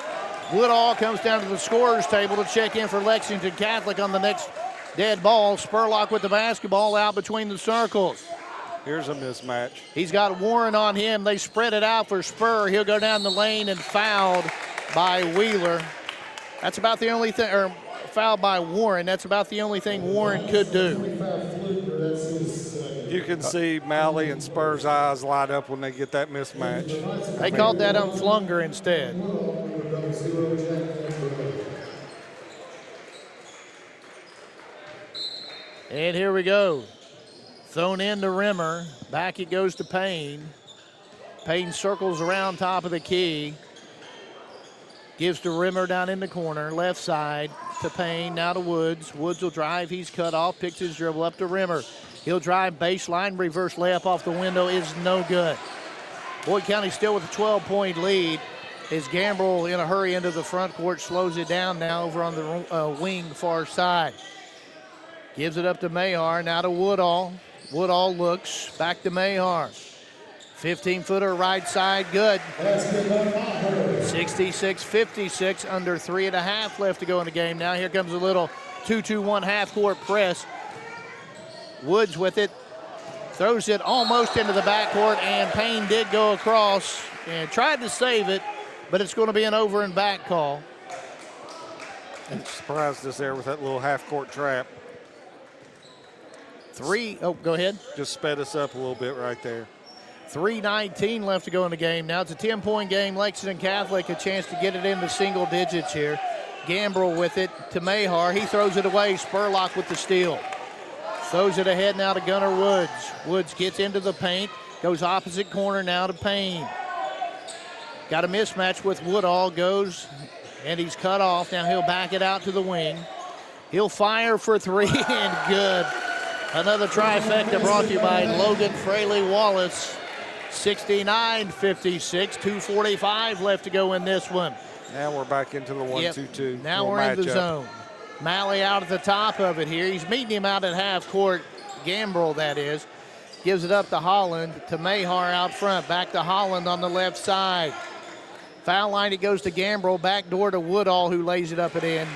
Speaker 3: Woodall comes down to the scorer's table to check in for Lexington Catholic on the next dead ball. Spurlock with the basketball out between the circles.
Speaker 4: Here's a mismatch.
Speaker 3: He's got Warren on him. They spread it out for Spur. He'll go down the lane and fouled by Wheeler. That's about the only thing, or fouled by Warren. That's about the only thing Warren could do.
Speaker 4: You can see Malley and Spur's eyes light up when they get that mismatch.
Speaker 3: They called that on Flunger instead. And here we go. Thrown in to Rimmer. Back it goes to Payne. Payne circles around top of the key. Gives to Rimmer down in the corner. Left side to Payne. Now to Woods. Woods will drive. He's cut off. Picks his dribble up to Rimmer. He'll drive baseline. Reverse layup off the window is no good. Boyd County still with a 12-point lead. As Gambrell in a hurry into the front court slows it down now over on the wing far side. Gives it up to Mayhar. Now to Woodall. Woodall looks. Back to Mayhar. 15-footer right side, good. 66-56, under 3.5 left to go in the game. Now here comes a little 2-2-1 half-court press. Woods with it. Throws it almost into the backcourt, and Payne did go across and tried to save it, but it's going to be an over and back call.
Speaker 4: And surprised us there with that little half-court trap.
Speaker 3: Go ahead.
Speaker 4: Just sped us up a little bit right there.
Speaker 3: 3:19 left to go in the game. Now it's a 10-point game. Lexington Catholic a chance to get it into single digits here. Gambrell with it to Mayhar. He throws it away. Spurlock with the steal. Throws it ahead now to Gunnar Woods. Woods gets into the paint. Goes opposite corner now to Payne. Got a mismatch with Woodall. Goes, and he's cut off. Now he'll back it out to the wing. He'll fire for three, and good. Another trifecta brought to you by Logan Fraley Wallace. 69-56, 2:45 left to go in this one.
Speaker 4: Now we're back into the 1-2-2.
Speaker 3: Yep. Now we're in the zone. Malley out at the top of it here. He's meeting him out at half court. Gambrell, that is. Gives it up to Holland, to Mayhar out front. Back to Holland on the left side. Foul line, it goes to Gambrell. Back door to Woodall, who lays it up and in.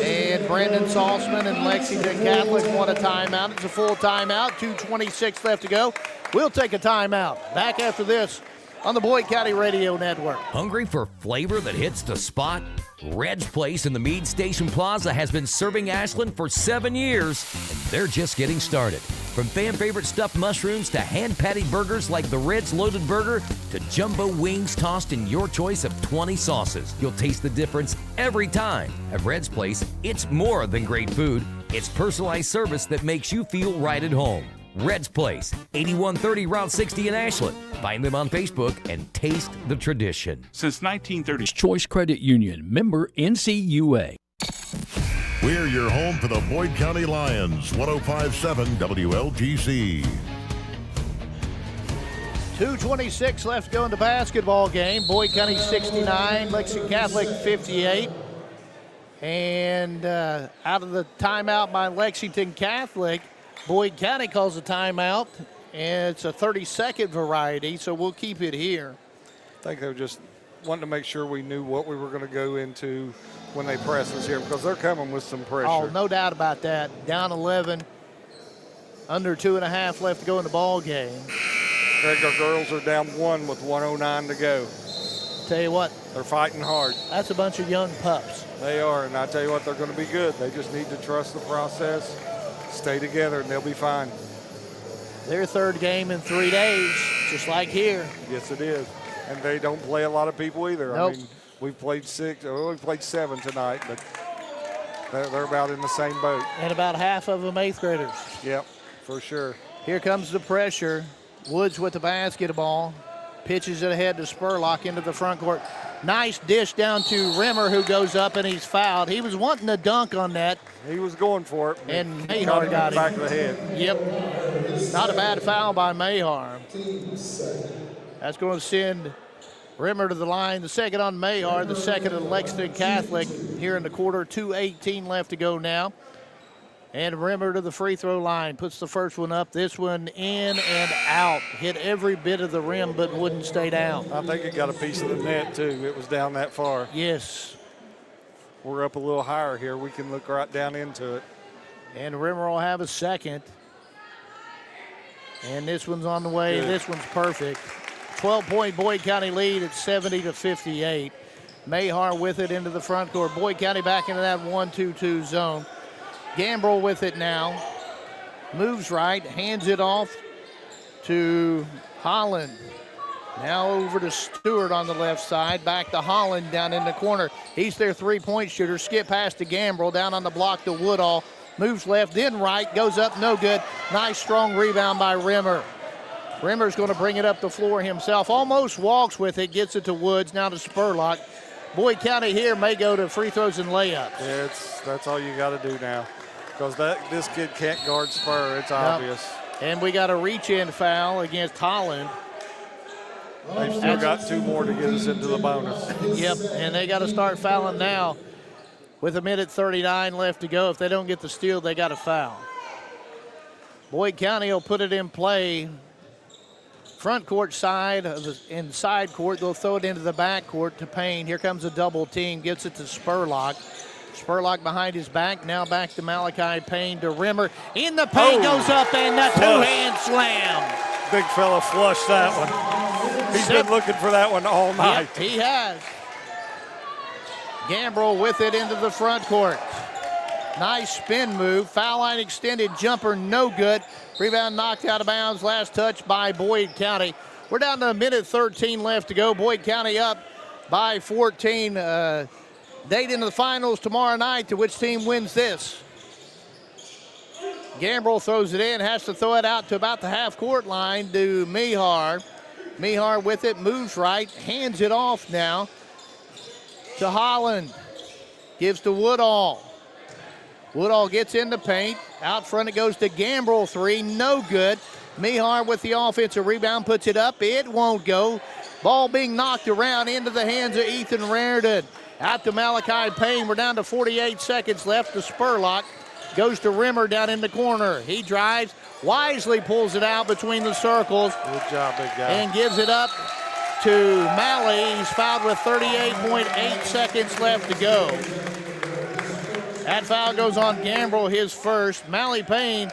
Speaker 3: And Brandon Salzman and Lexington Catholic want a timeout. It's a full timeout. 2:26 left to go. We'll take a timeout. Back after this on the Boyd County Radio Network.
Speaker 11: Hungry for flavor that hits the spot? Red's Place in the Meade Station Plaza has been serving Ashland for 7 years, and they're just getting started. From fan-favorite stuffed mushrooms to hand-patty burgers like the Red's Loaded Burger to jumbo wings tossed in your choice of 20 sauces, you'll taste the difference every time. At Red's Place, it's more than great food. It's personalized service that makes you feel right at home. Red's Place, 8130 Route 60 in Ashland. Find them on Facebook and taste the tradition.
Speaker 10: Since 1930, Choice Credit Union, member NCUA.
Speaker 2: We're your home for the Boyd County Lions, 105.7 WLGC.
Speaker 3: 2:26 left to go in the basketball game. Boyd County 69, Lexington Catholic 58. And out of the timeout by Lexington Catholic, Boyd County calls a timeout, and it's a 30-second variety, so we'll keep it here.
Speaker 4: I think they were just wanting to make sure we knew what we were going to go into when they press us here, because they're coming with some pressure.
Speaker 3: Oh, no doubt about that. Down 11, under 2.5 left to go in the ball game.
Speaker 4: Greg, our girls are down 1 with 1:09 to go.
Speaker 3: Tell you what.
Speaker 4: They're fighting hard.
Speaker 3: That's a bunch of young pups.
Speaker 4: They are, and I tell you what, they're going to be good. They just need to trust the process, stay together, and they'll be fine.
Speaker 3: Their third game in 3 days, just like here.
Speaker 4: Yes, it is. And they don't play a lot of people either.
Speaker 3: Nope.
Speaker 4: I mean, we've played 7 tonight, but they're about in the same boat.
Speaker 3: And about half of them 8th graders.
Speaker 4: Yep, for sure.
Speaker 3: Here comes the pressure. Woods with the basketball. Pitches it ahead to Spurlock into the front court. Nice dish down to Rimmer, who goes up and he's fouled. He was wanting to dunk on that.
Speaker 4: He was going for it.
Speaker 3: And Mayhar got him.
Speaker 4: Back of the head.
Speaker 3: Yep. Not a bad foul by Mayhar. That's going to send Rimmer to the line. The second on Mayhar, the second of Lexington Catholic here in the quarter. 2:18 left to go now. And Rimmer to the free throw line. Puts the first one up. This one in and out. Hit every bit of the rim but wouldn't stay down.
Speaker 4: I think it got a piece of the net, too. It was down that far.
Speaker 3: Yes.
Speaker 4: We're up a little higher here. We can look right down into it.
Speaker 3: And Rimmer will have a second. And this one's on the way.
Speaker 4: Good.
Speaker 3: This one's perfect. 12-point Boyd County lead at 70-58. Mayhar with it into the front court. Boyd County back into that 1-2-2 zone. Gambrell with it now. Moves right, hands it off to Holland. Now over to Stewart on the left side. Back to Holland down in the corner. He's their three-point shooter. Skip pass to Gambrell. Down on the block to Woodall. moves left, then right, goes up, no good. Nice strong rebound by Rimmer. Rimmer's going to bring it up the floor himself. Almost walks with it, gets it to Woods, now to Spurlock. Boyd County here may go to free throws and layups.
Speaker 4: Yeah, that's all you got to do now, because this kid can't guard Spur. It's obvious.
Speaker 3: And we got a reach-in foul against Holland.
Speaker 4: They've still got 2 more to get us into the bonus.
Speaker 3: Yep, and they got to start fouling now. With 1:39 left to go, if they don't get the steal, they got to foul. Boyd County will put it in play. Front court side, in side court, they'll throw it into the back court to Payne. Here comes a double team, gets it to Spurlock. Spurlock behind his back, now back to Malachi Payne to Rimmer. In the paint, goes up, and the two-hand slam.
Speaker 4: Big fella flushed that one. He's been looking for that one all night.
Speaker 3: Yep, he has. Gambrell with it into the front court. Nice spin move. Foul line extended jumper, no good. Rebound knocked out of bounds. Last touch by Boyd County. We're down to 1:13 left to go. Boyd County up by 14. Date into the finals tomorrow night, to which team wins this. Gambrell throws it in, has to throw it out to about the half-court line to Mihar. Mihar with it, moves right, hands it off now to Holland. Gives to Woodall. Woodall gets in the paint. Out front it goes to Gambrell, 3, no good. Mihar with the offensive rebound, puts it up. It won't go. Ball being knocked around into the hands of Ethan Raritan. Out to Malachi Payne. We're down to 48 seconds left to Spurlock. Goes to Rimmer down in the corner. He drives, wisely pulls it out between the circles.
Speaker 4: Good job, big guy.
Speaker 3: And gives it up to Malley. He's fouled with 38.8 seconds left to go. That foul goes on Gambrell, his first. Malley Payne.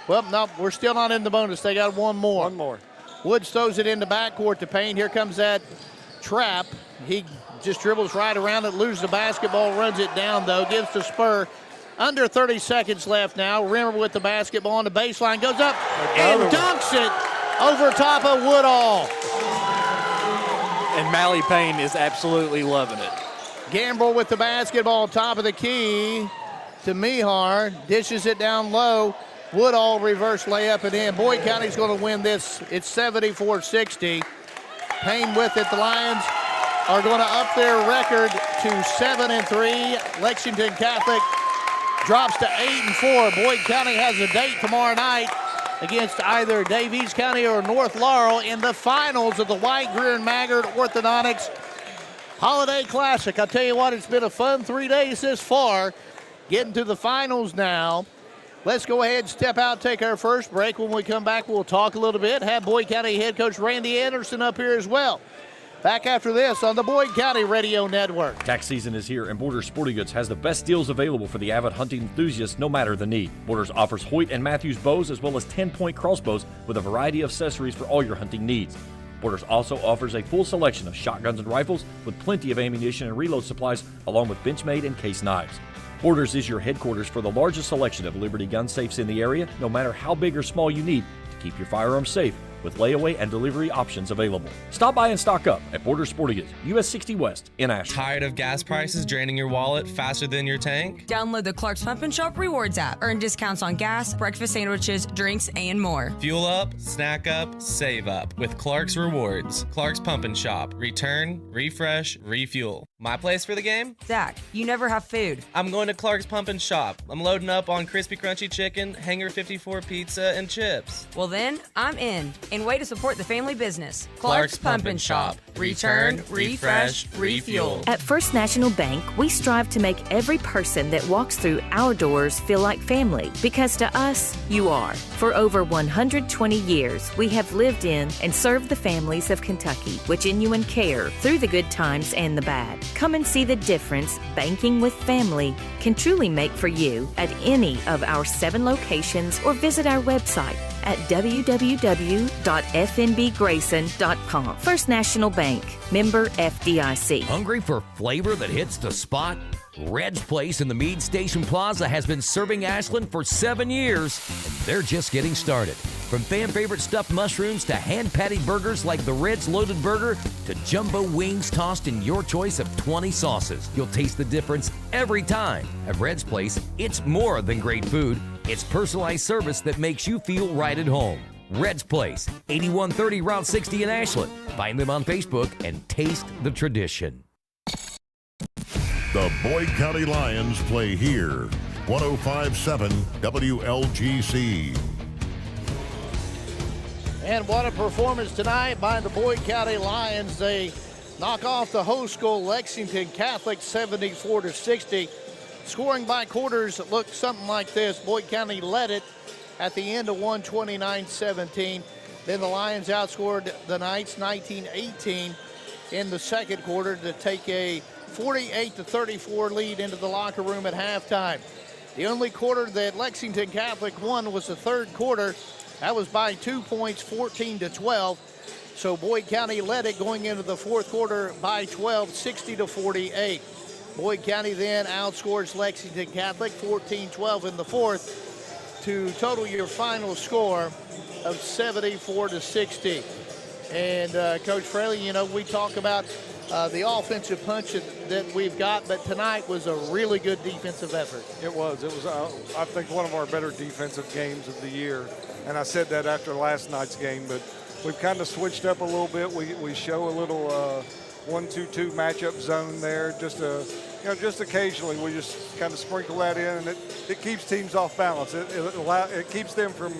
Speaker 3: Well, no, we're still not in the bonus. They got one more.
Speaker 4: One more.
Speaker 3: Woods throws it into backcourt to Payne. Here comes that trap. He just dribbles right around it, loses the basketball, runs it down, though, gives to Spur. Under 30 seconds left now. Rimmer with the basketball on the baseline, goes up and dunks it over top of Woodall.
Speaker 17: And Malley Payne is absolutely loving it.
Speaker 3: Gambrell with the basketball, top of the key to Mihar, dishes it down low. Woodall reverse layup and in. Boyd County's going to win this. It's 74-60. Payne with it. The Lions are going to up their record to 7-3. Lexington Catholic drops to 8-4. Boyd County has a date tomorrow night against either Davies County or North Laurel in the finals of the White Greer and Maggard Orthodontics Holiday Classic. I'll tell you what, it's been a fun 3 days this far. Getting to the finals now. Let's go ahead and step out, take our first break. When we come back, we'll talk a little bit. Have Boyd County head coach Randy Anderson up here as well. Back after this on the Boyd County Radio Network.
Speaker 8: Tax season is here, and Borders Sporting Goods has the best deals available for the avid hunting enthusiast, no matter the need. Borders offers Hoyt and Matthews bows as well as 10-point crossbows with a variety of accessories for all your hunting needs. Borders also offers a full selection of shotguns and rifles with plenty of ammunition and reload supplies, along with Benchmade and case knives. Borders is your headquarters for the largest selection of Liberty gun safes in the area, no matter how big or small you need to keep your firearms safe, with layaway and delivery options available. Stop by and stock up at Borders Sporting Goods, US 60 West in Ashland.
Speaker 5: Tired of gas prices draining your wallet faster than your tank?
Speaker 6: Download the Clark's Pump and Shop Rewards app. Earn discounts on gas, breakfast sandwiches, drinks, and more.
Speaker 5: Fuel up, snack up, save up with Clark's Rewards. Clark's Pump and Shop. Return, refresh, refuel. My place for the game?
Speaker 6: Zach, you never have food.
Speaker 5: I'm going to Clark's Pump and Shop. I'm loading up on crispy crunchy chicken, Hanger 54 pizza, and chips.
Speaker 6: Well then, I'm in. And way to support the family business.
Speaker 5: Clark's Pump and Shop. Return, refresh, refuel.
Speaker 7: At First National Bank, we strive to make every person that walks through our doors feel like family, because to us, you are. For over 120 years, we have lived in and served the families of Kentucky with genuine care through the good times and the bad. Come and see the difference banking with family can truly make for you at any of our 7 locations, or visit our website at www.fnbgrayson.com. First National Bank, member FDIC.
Speaker 11: Hungry for flavor that hits the spot? Red's Place in the Meade Station Plaza has been serving Ashland for 7 years, and they're just getting started. From fan-favorite stuffed mushrooms to hand-patty burgers like the Red's Loaded Burger to jumbo wings tossed in your choice of 20 sauces, you'll taste the difference every time. At Red's Place, it's more than great food. It's personalized service that makes you feel right at home. Red's Place, 8130 Route 60 in Ashland. Find them on Facebook and taste the tradition.
Speaker 2: The Boyd County Lions play here. 105.7 WLGC.
Speaker 3: And what a performance tonight by the Boyd County Lions. They knock off the host school Lexington Catholic 74-60. Scoring by quarters looked something like this. Boyd County led it at the end of 129-17. Then the Lions outscored the Knights 19-18 in the second quarter to take a 48-34 lead into the locker room at halftime. The only quarter that Lexington Catholic won was the third quarter. That was by 2 points, 14-12. So Boyd County led it going into the fourth quarter by 12, 60-48. Boyd County then outscores Lexington Catholic 14-12 in the fourth to total your final score of 74-60. And Coach Fraley, you know, we talk about the offensive punch that we've got, but tonight was a really good defensive effort.
Speaker 4: It was, I think, one of our better defensive games of the year. And I said that after last night's game, but we've kind of switched up a little bit. We show a little 1-2-2 matchup zone there, just occasionally. We just kind of sprinkle that in, and it keeps teams off balance. It keeps them from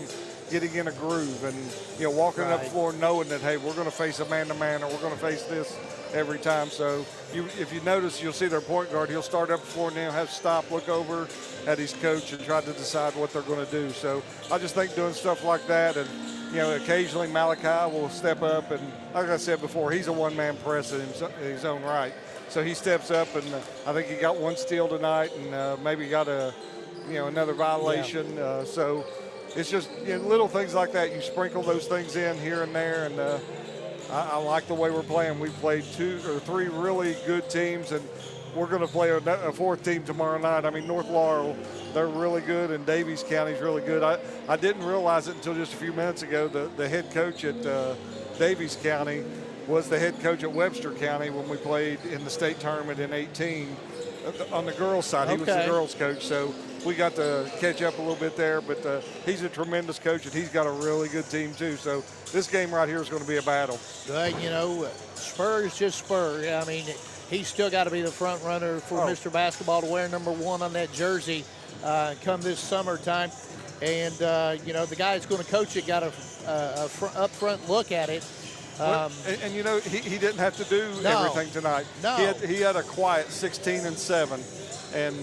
Speaker 4: getting in a groove and walking up the floor knowing that, hey, we're going to face a man-to-man, or we're going to face this every time. So if you notice, you'll see their point guard. He'll start up the floor and he'll have to stop, look over at his coach, and try to decide what they're going to do. So I just think doing stuff like that, and occasionally Malachi will step up, and like I said before, he's a one-man press in his own right. So he steps up, and I think he got one steal tonight, and maybe got another violation. Yeah. So it's just little things like that. You sprinkle those things in here and there, and I like the way we're playing. We've played 2 or 3 really good teams, and we're going to play a fourth team tomorrow night. I mean, North Laurel, they're really good, and Davies County's really good. I didn't realize it until just a few minutes ago. The head coach at Davies County was the head coach at Webster County when we played in the state tournament in 18 on the girls' side. He was the girls' coach, so we got to catch up a little bit there. But he's a tremendous coach, and he's got a really good team too. So this game right here is going to be a battle.
Speaker 3: Spur is just Spur. I mean, he's still got to be the front runner for Mr. Basketball to wear number 1 on that jersey come this summertime. And, the guy that's going to coach it got a up-front look at it.
Speaker 4: He didn't have to do everything tonight.
Speaker 3: No.
Speaker 4: He had a quiet 16-7, and,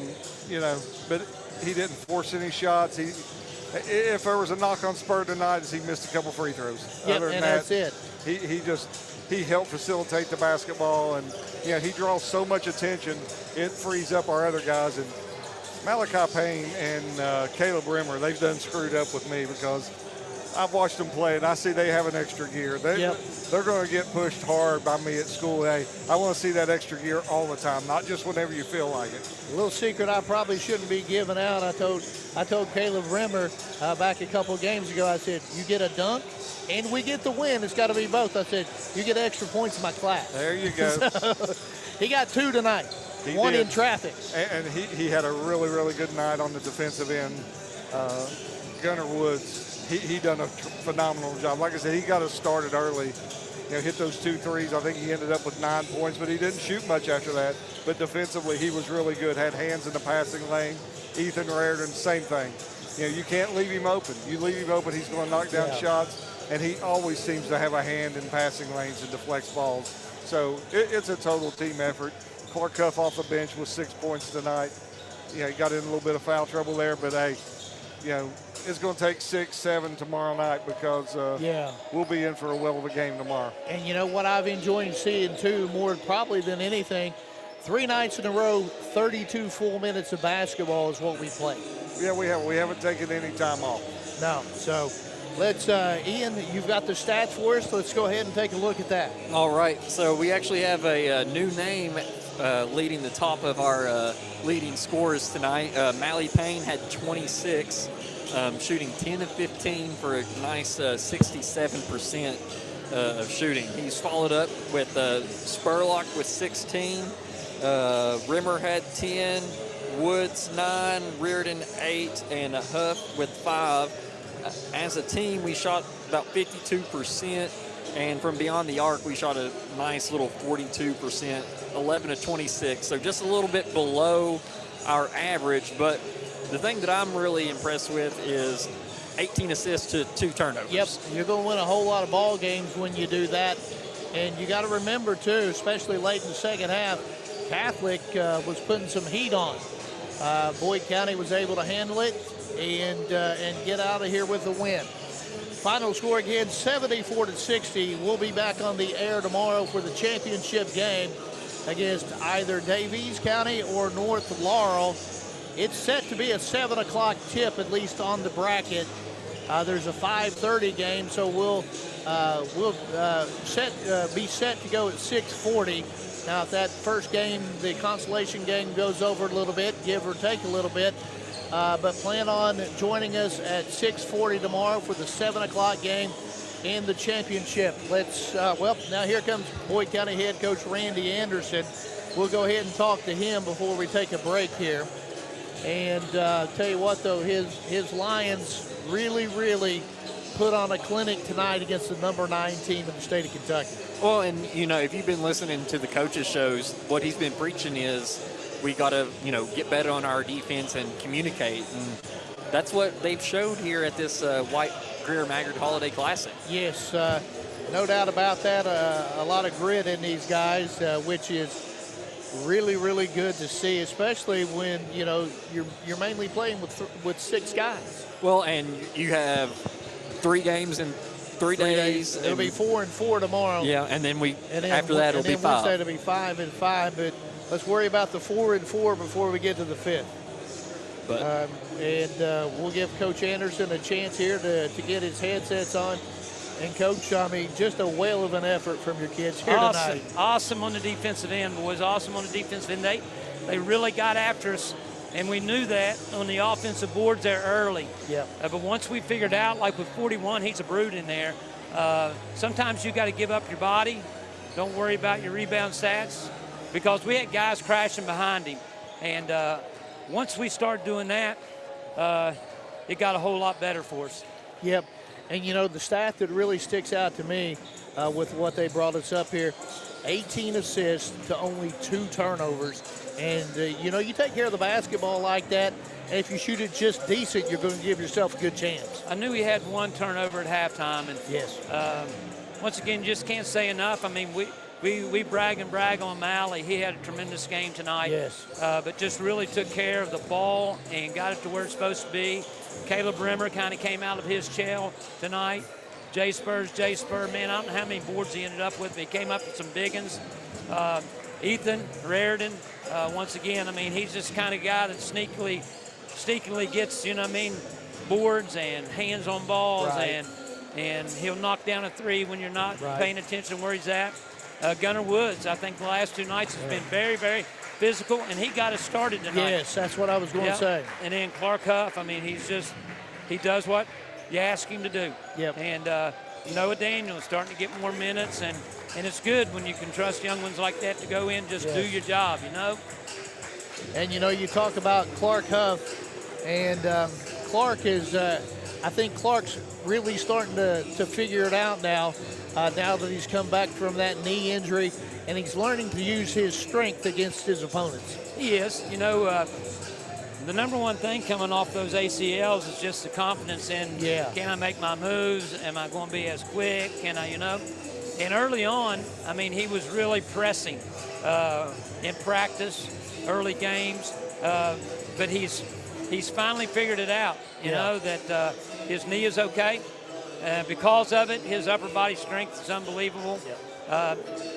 Speaker 4: but he didn't force any shots. If there was a knock on Spur tonight, he missed a couple free throws.
Speaker 3: Yep,
Speaker 4: Other than
Speaker 3: that's it.
Speaker 4: He helped facilitate the basketball, and he draws so much attention, it frees up our other guys. And Malachi Payne and Caleb Rimmer, they've done screwed up with me because I've watched them play, and I see they have an extra gear. They're going to get pushed hard by me at school. Hey, I want to see that extra gear all the time, not just whenever you feel like it.
Speaker 3: A little secret I probably shouldn't be giving out. I told Caleb Rimmer back a couple of games ago, I said, you get a dunk and we get the win. It's got to be both. I said, you get extra points in my class.
Speaker 4: There you go.
Speaker 3: So, he got 2 tonight.
Speaker 4: He
Speaker 3: One
Speaker 4: did.
Speaker 3: in traffic.
Speaker 4: And he had a really, really good night on the defensive end. Gunnar Woods, he done a phenomenal job. Like I said, he got us started early. Hit those 2 threes. I think he ended up with 9 points, but he didn't shoot much after that. But defensively, he was really good. Had hands in the passing lane. Ethan Raridan, same thing. You can't leave him open. You leave him open, he's going to knock down shots. And he always seems to have a hand in passing lanes and deflects balls. So it's a total team effort. Clark Cuff off the bench with 6 points tonight. He got in a little bit of foul trouble there, but hey, it's going to take 6-7 tomorrow night because we'll be in for a well of a game tomorrow.
Speaker 3: And what I've enjoyed seeing too, more probably than anything, 3 nights in a row, 32 full minutes of basketball is what we play.
Speaker 4: Yeah, we haven't taken any time off.
Speaker 3: No. So let's, Ian, you've got the stats for us. Let's go ahead and take a look at that.
Speaker 13: All right. So we actually have a new name leading the top of our leading scorers tonight. Mally Payne had 26. shooting 10 of 15 for a nice 67% of shooting. He's followed up with Spurlock with 16, Rimmer had 10, Woods 9, Reardon 8, and Huff with 5. As a team, we shot about 52%, and from beyond the arc, we shot a nice little 42%, 11 of 26. So just a little bit below our average, but the thing that I'm really impressed with is 18 assists to 2 turnovers.
Speaker 3: Yep, you're going to win a whole lot of ball games when you do that. And you got to remember, too, especially late in the second half, Catholic was putting some heat on. Boyd County was able to handle it and get out of here with a win. Final score again, 74-60. We'll be back on the air tomorrow for the championship game against either Davies County or North Laurel. It's set to be a 7 o'clock tip, at least on the bracket. There's a 5:30 game, so we'll be set to go at 6:40. Now, if that first game, the consolation game, goes over a little bit, give or take a little bit, but plan on joining us at 6:40 tomorrow for the 7 o'clock game in the championship. Now here comes Boyd County head coach Randy Anderson. We'll go ahead and talk to him before we take a break here. And tell you what, though, his Lions really put on a clinic tonight against the number 9 team in the state of Kentucky.
Speaker 13: Well, and, if you've been listening to the coaches' shows, what he's been preaching is we got to, get better on our defense and communicate. And that's what they've showed here at this White Greer-Maggard Holiday Classic.
Speaker 3: Yes, no doubt about that. A lot of grit in these guys, which is really good to see, especially when you're mainly playing with 6 guys.
Speaker 13: Well, and you have 3 games in 3 days.
Speaker 3: It'll be 4 and 4 tomorrow.
Speaker 13: Yeah, and then after that it'll be 5.
Speaker 3: Wednesday it'll be 5 and 5. But let's worry about the 4 and 4 before we get to the 5th.
Speaker 13: But
Speaker 3: we'll give Coach Anderson a chance here to get his headsets on. And, Coach, just a whale of an effort from your kids here tonight.
Speaker 18: Awesome on the defensive end, boys. Awesome on the defensive end. They really got after us, and we knew that on the offensive boards there early.
Speaker 3: Yep.
Speaker 18: But once we figured out, like with 41, he's a brute in there. Sometimes you got to give up your body. Don't worry about your rebound stats, because we had guys crashing behind him. And once we started doing that, it got a whole lot better for us.
Speaker 3: Yep. And, the stat that really sticks out to me with what they brought us up here, 18 assists to only 2 turnovers. And, you take care of the basketball like that, and if you shoot it just decent, you're going to give yourself a good chance.
Speaker 18: I knew he had 1 turnover at halftime. And
Speaker 3: yes.
Speaker 18: Once again, just can't say enough. I mean, we brag on Malley. He had a tremendous game tonight.
Speaker 3: Yes.
Speaker 18: But just really took care of the ball and got it to where it's supposed to be. Caleb Rimmer kind of came out of his shell tonight. Jay Spur, man, I don't know how many boards he ended up with, but he came up with some big ones. Ethan Reardon, once again, he's just the kind of guy that sneakily gets, boards and hands on balls,
Speaker 3: right.
Speaker 18: and he'll knock down a 3 when you're not paying attention where he's at. Gunnar Woods, I think the last 2 nights has been very physical, and he got us started tonight.
Speaker 3: Yes, that's what I was going to say.
Speaker 18: And then Clark Huff, he does what you ask him to do.
Speaker 3: Yep.
Speaker 18: And Noah Daniels starting to get more minutes, and it's good when you can trust young ones like that to go in, just do your job,
Speaker 3: And, you talk about Clark Huff, and Clark is, I think Clark's really starting to figure it out now that he's come back from that knee injury, and he's learning to use his strength against his opponents.
Speaker 18: He is. The number one thing coming off those ACLs is just the confidence in, can I make my moves? Am I going to be as quick? Can I, And early on, he was really pressing in practice, early games, but he's finally figured it out, you know, that his knee is okay. Because of it, his upper body strength is unbelievable.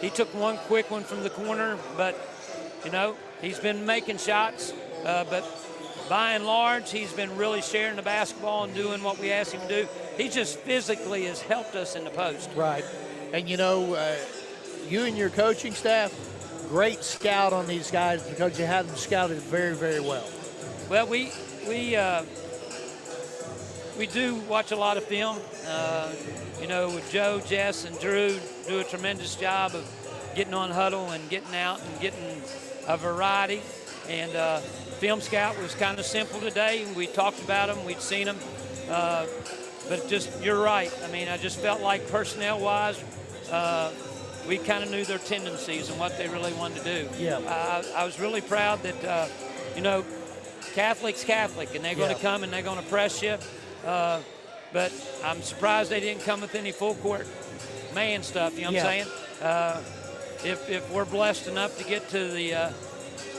Speaker 18: He took one quick one from the corner, but, he's been making shots, but by and large, he's been really sharing the basketball and doing what we asked him to do. He just physically has helped us in the post.
Speaker 3: Right. And, you and your coaching staff, great scout on these guys because you had them scouted very well.
Speaker 18: Well, we we do watch a lot of film. With Joe, Jess, and Drew do a tremendous job of getting on huddle and getting out and getting a variety. And Film Scout was kind of simple today. We talked about them. We'd seen them. But just, you're right. I mean, I just felt like personnel-wise, we kind of knew their tendencies and what they really wanted to do.
Speaker 3: Yeah.
Speaker 18: I was really proud that, Catholic's Catholic, and they're going to come and they're going to press you. But I'm surprised they didn't come with any full-court man stuff, you know what I'm saying? If we're blessed enough to get to the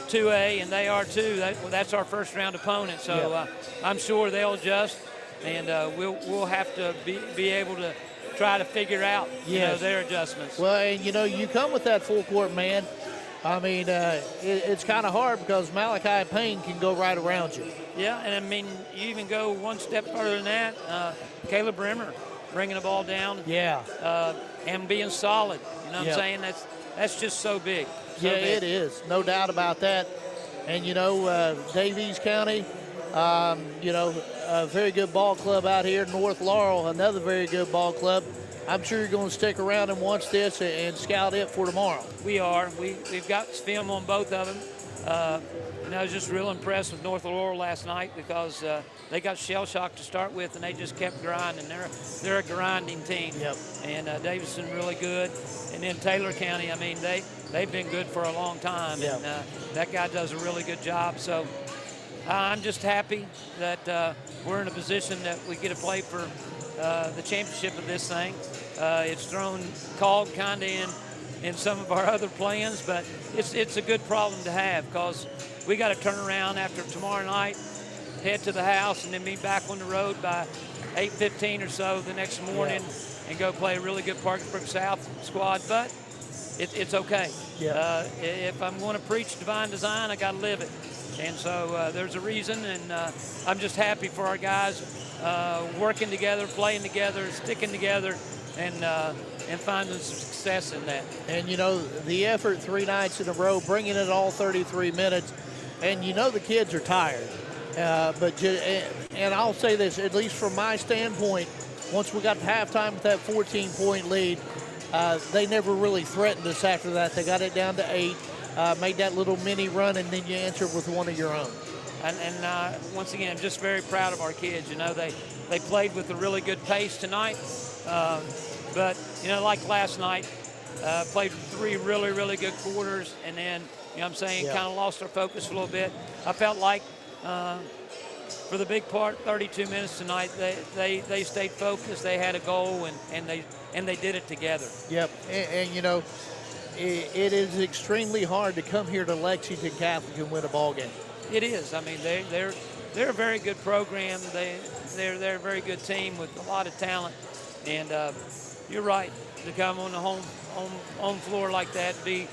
Speaker 18: 2A, and they are too, that's our first-round opponent. So I'm sure they'll adjust, and we'll have to be able to try to figure out their adjustments.
Speaker 3: Well, and you come with that full court man. I mean, it's kind of hard because Malachi Payne can go right around you.
Speaker 18: Yeah, and I mean, you even go one step further than that. Caleb Brimmer bringing the ball down.
Speaker 3: Yeah.
Speaker 18: And being solid. You know what I'm saying? That's just so big.
Speaker 3: It is. No doubt about that. And, Davies County, a very good ball club out here. North Laurel, another very good ball club. I'm sure you're going to stick around and watch this and scout it for tomorrow.
Speaker 18: We are. We've got film on both of them. I was just real impressed with North Laurel last night because they got shell-shocked to start with, and they just kept grinding. They're a grinding team.
Speaker 3: Yep.
Speaker 18: And Davidson really good. And then Taylor County, I mean, they've been good for a long time.
Speaker 3: Yep.
Speaker 18: And that guy does a really good job. So I'm just happy that we're in a position that we get to play for the championship of this thing. It's thrown called kind of in some of our other plans, but it's a good problem to have because we got to turn around after tomorrow night, head to the house, and then be back on the road by 8:15 or so the next morning and go play a really good Parkersburg South squad. But it's okay.
Speaker 3: Yeah.
Speaker 18: If I'm going to preach divine design, I got to live it. And so there's a reason, and I'm just happy for our guys working together, playing together, sticking together, and finding some success in that.
Speaker 3: And, the effort 3 nights in a row, bringing it all 33 minutes, and the kids are tired. And I'll say this, at least from my standpoint, once we got to halftime with that 14-point lead, they never really threatened us after that. They got it down to 8, made that little mini run, and then you answer with one of your own.
Speaker 18: And once again, I'm just very proud of our kids. They played with a really good pace tonight. But, like last night, played 3 really, really good quarters, and then, kind of lost our focus a little bit. I felt like for the big part, 32 minutes tonight, they stayed focused. They had a goal, and they did it together.
Speaker 3: Yep, and it is extremely hard to come here to Lexington Catholic and win a ball game.
Speaker 18: It is. I mean, they're a very good program. They're a very good team with a lot of talent, and you're right, to come on the home floor like that, be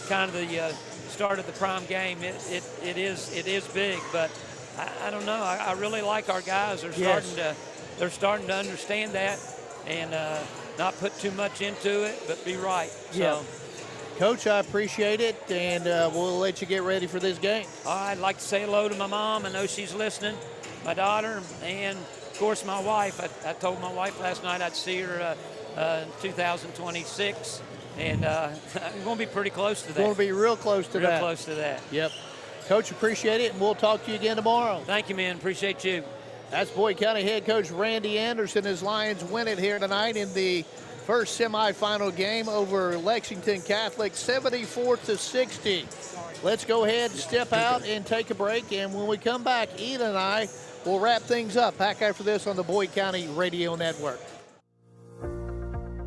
Speaker 18: kind of the start of the prime game. It is big, but I don't know. I really like our guys. They're starting to understand that and not put too much into it, but be right.
Speaker 3: Yeah. Coach, I appreciate it, and we'll let you get ready for this game.
Speaker 18: I'd like to say hello to my mom. I know she's listening, my daughter, and, of course, my wife. I told my wife last night I'd see her in 2026, and I'm going to be pretty close to that.
Speaker 3: Going to be real close to that.
Speaker 18: Real close to that.
Speaker 3: Yep. Coach, appreciate it, and we'll talk to you again tomorrow.
Speaker 18: Thank you, man. Appreciate you.
Speaker 3: That's Boyd County head coach Randy Anderson. His Lions win it here tonight in the first semifinal game over Lexington Catholic, 74-60. Let's go ahead and step out and take a break, and when we come back, Ian and I will wrap things up back after this on the Boyd County Radio Network.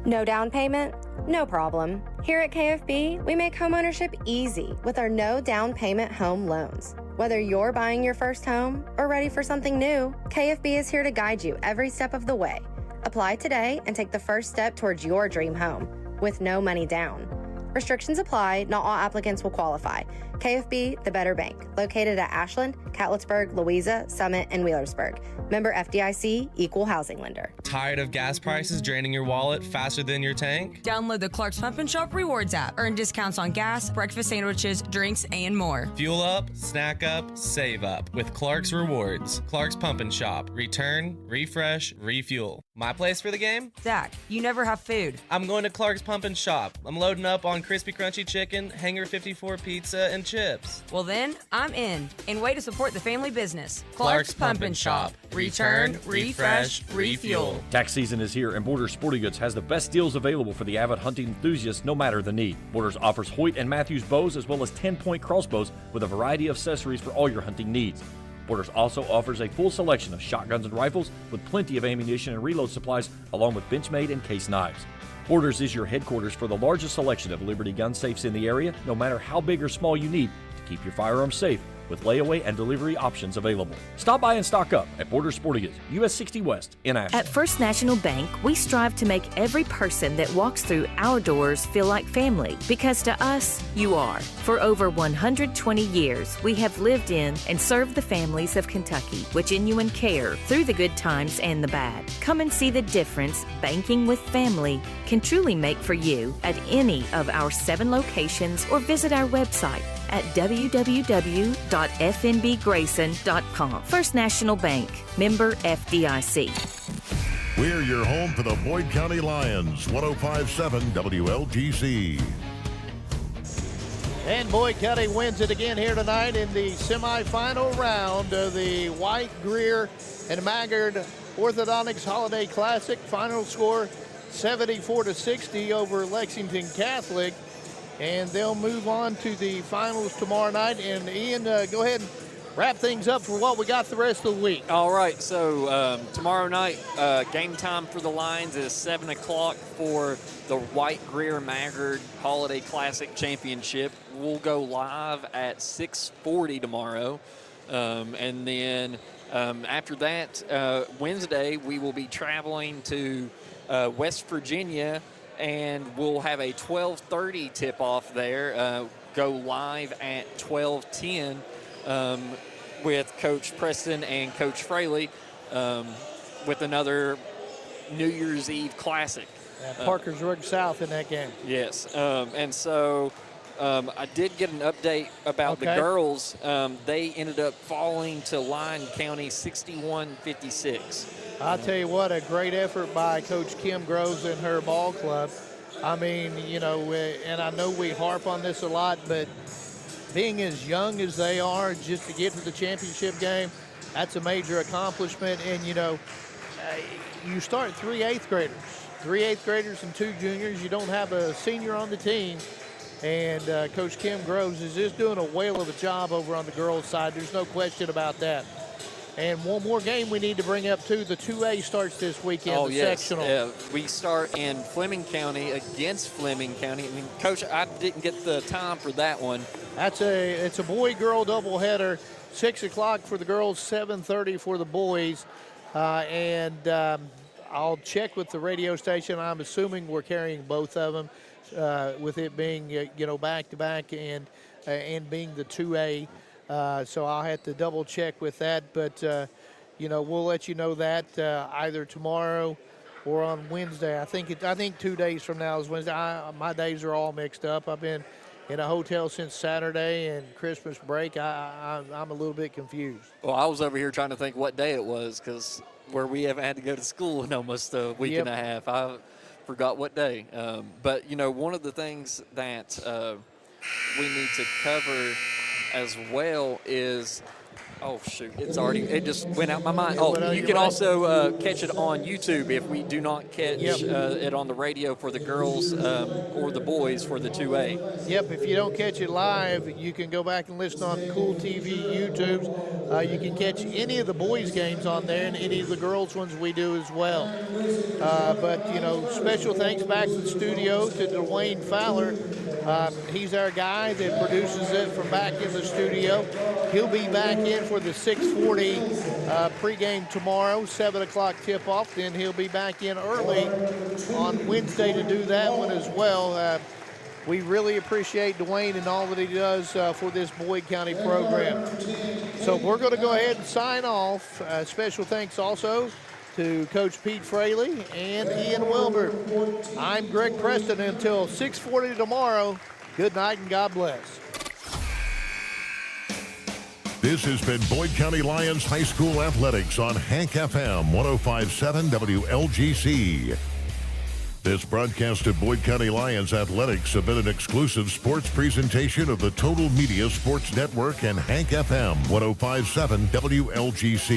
Speaker 1: No down payment? No problem. Here at KFB, we make homeownership easy with our no down payment home loans. Whether you're buying your first home or ready for something new, KFB is here to guide you every step of the way. Apply today and take the first step towards your dream home with no money down. Restrictions apply. Not all applicants will qualify. KFB, the better bank, located at Ashland, Catlettsburg, Louisa, Summit, and Wheelersburg. Member FDIC, equal housing lender.
Speaker 5: Tired of gas prices draining your wallet faster than your tank?
Speaker 6: Download the Clark's Pump and Shop Rewards app. Earn discounts on gas, breakfast sandwiches, drinks, and more.
Speaker 5: Fuel up, snack up, save up with Clark's Rewards. Clark's Pump and Shop. Return, refresh, refuel. My place for the game?
Speaker 6: Zach, you never have food.
Speaker 5: I'm going to Clark's Pump and Shop. I'm loading up on crispy crunchy chicken, Hanger 54 pizza, and chips.
Speaker 6: Well then, I'm in. And way to support the family business.
Speaker 5: Clark's Pump and Shop. Return, refresh, refuel.
Speaker 8: Tax season is here, and Borders Sporting Goods has the best deals available for the avid hunting enthusiast, no matter the need. Borders offers Hoyt and Matthews bows as well as 10-point crossbows with a variety of accessories for all your hunting needs. Borders also offers a full selection of shotguns and rifles with plenty of ammunition and reload supplies, along with Benchmade and case knives. Borders is your headquarters for the largest selection of Liberty gun safes in the area, no matter how big or small you need to keep your firearms safe, with layaway and delivery options available. Stop by and stock up at Borders Sporting Goods, US 60 West in Ashland.
Speaker 7: At First National Bank, we strive to make every person that walks through our doors feel like family, because to us, you are. For over 120 years, we have lived in and served the families of Kentucky with genuine care through the good times and the bad. Come and see the difference banking with family can truly make for you at any of our 7 locations, or visit our website at www.fnbgrayson.com. First National Bank, member FDIC.
Speaker 2: We're your home for the Boyd County Lions, 105.7 WLGC.
Speaker 3: And Boyd County wins it again here tonight in the semifinal round of the White, Greer, and Maggard Orthodontics Holiday Classic. Final score 74-60 over Lexington Catholic. And they'll move on to the finals tomorrow night. And Ian, go ahead and wrap things up for what we got the rest of the week.
Speaker 13: All right, so tomorrow night, game time for the Lions is 7 o'clock for the White Greer Maggard Holiday Classic Championship. We'll go live at 6:40 tomorrow. And then after that, Wednesday, we will be traveling to West Virginia, and we'll have a 12:30 tip-off there, go live at 12:10 with Coach Preston and Coach Fraley with another New Year's Eve Classic.
Speaker 3: Parker's Rug South in that game.
Speaker 13: Yes, and so I did get an update about the girls. They ended up falling to Lyon County 61-56.
Speaker 3: I'll tell you what, a great effort by Coach Kim Groves and her ball club. I mean, you know, and I know we harp on this a lot, but being as young as they are, just to get to the championship game, that's a major accomplishment. And, you know, you start 3 eighth graders and 2 juniors. You don't have a senior on the team. And Coach Kim Groves is just doing a whale of a job over on the girls' side. There's no question about that. And one more game we need to bring up, too. The 2A starts this weekend, sectional.
Speaker 13: We start in Fleming County against Fleming County. I mean, Coach, I didn't get the time for that one.
Speaker 3: It's a boy-girl doubleheader, 6 o'clock for the girls, 7:30 for the boys. I'll check with the radio station. I'm assuming we're carrying both of them, with it being, back-to-back and being the 2A. So I'll have to double check with that, but we'll let you know that either tomorrow or on Wednesday. I think 2 days from now is Wednesday. My days are all mixed up. I've been in a hotel since Saturday and Christmas break. I'm a little bit confused.
Speaker 13: Well, I was over here trying to think what day it was, because where we haven't had to go to school in almost a week and a half. I forgot what day. But one of the things that we need to cover as well is, it just went out my mind. You can also catch it on YouTube if we do not catch it on the radio for the girls or the boys for the 2A.
Speaker 3: Yep, if you don't catch it live, you can go back and listen on Kool TV YouTube. You can catch any of the boys' games on there and any of the girls' ones we do as well. But special thanks back to the studio to Dwayne Fowler. He's our guy that produces it from back in the studio. He'll be back in for the 6:40 pregame tomorrow, 7 o'clock tip-off. Then he'll be back in early on Wednesday to do that one as well. We really appreciate Dwayne and all that he does for this Boyd County program. So we're going to go ahead and sign off. Special thanks also to Coach Pete Fraley and Ian Wilbert. I'm Greg Preston until 6:40 tomorrow. Good night and God bless.
Speaker 2: This has been Boyd County Lions High School Athletics on Hank FM 105.7 WLGC. This broadcast of Boyd County Lions Athletics have been an exclusive sports presentation of the Total Media Sports Network and Hank FM 105.7 WLGC.